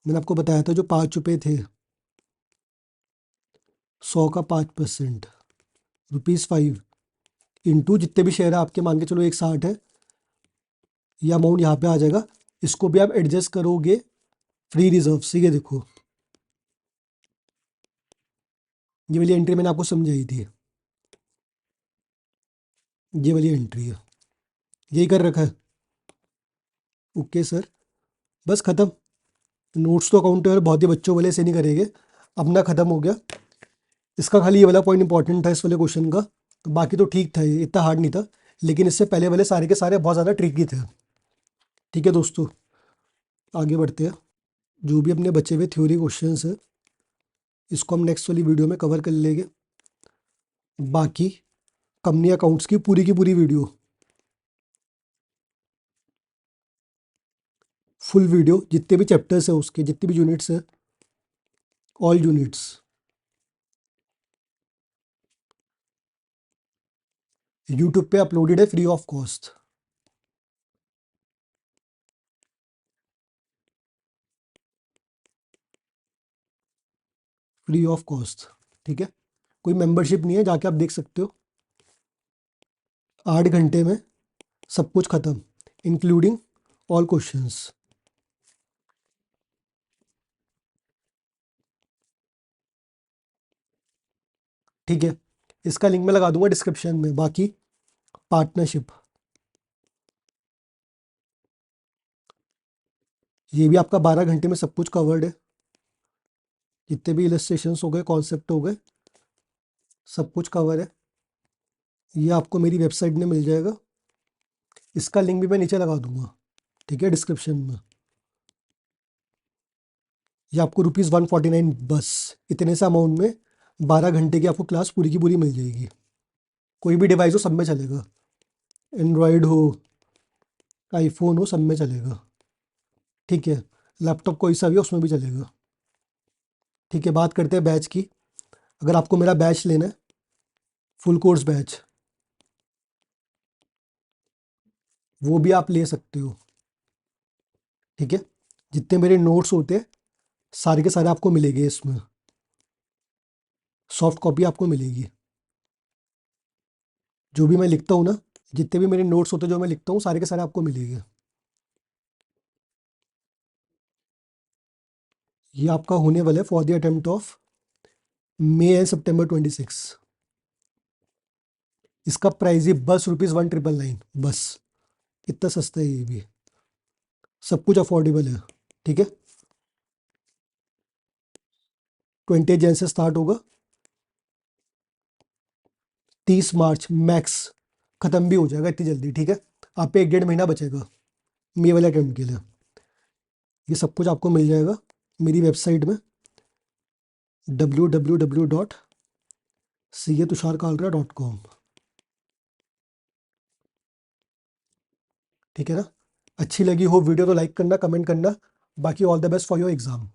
मैंने आपको बताया था जो 5 रुपये थे, 100 का 5%, ₹5 इंटू जितने भी शेयर है आपके, मान के चलो 160 है, ये अमाउंट यहाँ पे आ जाएगा। इसको भी आप एडजस्ट करोगे फ्री रिजर्व से। ये देखो, ये वाली एंट्री मैंने आपको समझाई थी, ये वाली एंट्री है, यही कर रखा है। ओके सर, बस ख़त्म। नोट्स तो अकाउंट है, बहुत ही बच्चों वाले से नहीं करेंगे, अपना ख़त्म हो गया। इसका खाली ये वाला पॉइंट इंपॉर्टेंट था इस वाले क्वेश्चन का, तो बाकी तो ठीक था, ये इतना हार्ड नहीं था। लेकिन इससे पहले वाले सारे के सारे बहुत ज़्यादा ट्रिकी थे, ठीक है दोस्तों। आगे बढ़ते हैं। जो भी अपने बचे हुए थ्योरी क्वेश्चंस है इसको हम नेक्स्ट वाली वीडियो में कवर कर लेंगे। बाकी कंपनी अकाउंट्स की पूरी वीडियो, फुल वीडियो, जितने भी चैप्टर्स है उसके, जितने भी यूनिट्स हैं, ऑल यूनिट्स यूट्यूब पे अपलोडेड है free of cost. Free of cost, ठीक है। कोई मेंबरशिप नहीं है, जाके आप देख सकते हो। 8 घंटे में सब कुछ ख़त्म, इंक्लूडिंग ऑल क्वेश्चंस, ठीक है। इसका लिंक मैं लगा दूंगा डिस्क्रिप्शन में। बाकी पार्टनरशिप, ये भी आपका 12 घंटे में सब कुछ कवर्ड है। जितने भी इलस्ट्रेशंस हो गए, कॉन्सेप्ट हो गए, सब कुछ कवर है। ये आपको मेरी वेबसाइट में मिल जाएगा, इसका लिंक भी मैं नीचे लगा दूंगा, ठीक है, डिस्क्रिप्शन में। ये आपको ₹149 बस, इतने से अमाउंट में 12 घंटे की आपको क्लास पूरी की पूरी मिल जाएगी। कोई भी डिवाइस हो सब में चलेगा, एंड्रॉयड हो, आईफोन हो, सब में चलेगा, ठीक है। लैपटॉप कोई सा भी हो उसमें भी चलेगा, ठीक है। बात करते हैं बैच की। अगर आपको मेरा बैच लेना है, फुल कोर्स बैच, वो भी आप ले सकते हो, ठीक है। जितने मेरे नोट्स होते हैं सारे के सारे आपको मिलेंगे इसमें, सॉफ्ट कॉपी आपको मिलेगी। जो भी मैं लिखता हूँ ना, जितने भी मेरे नोट्स होते हैं जो मैं लिखता हूँ, सारे के सारे आपको मिलेंगे। ये आपका होने वाला है for the attempt of May and September 26। इसका प्राइस ही बस ₹1,999, बस। इतना सस्ता है ये भी, सब कुछ अफोर्डेबल है, ठीक है। 20 जन से स्टार्ट होगा, 30 मार्च मैक्स ख़त्म भी हो जाएगा इतनी जल्दी, ठीक है। आप पे 1 डेढ़ महीना बचेगा मई वाले अटेम्प्ट के लिए। ये सब कुछ आपको मिल जाएगा मेरी वेबसाइट में, www.airtel CA.tusharkalra.com। ठीक है ना? अच्छी लगी हो वीडियो तो लाइक करना, कमेंट करना। बाकी all the best for your exam.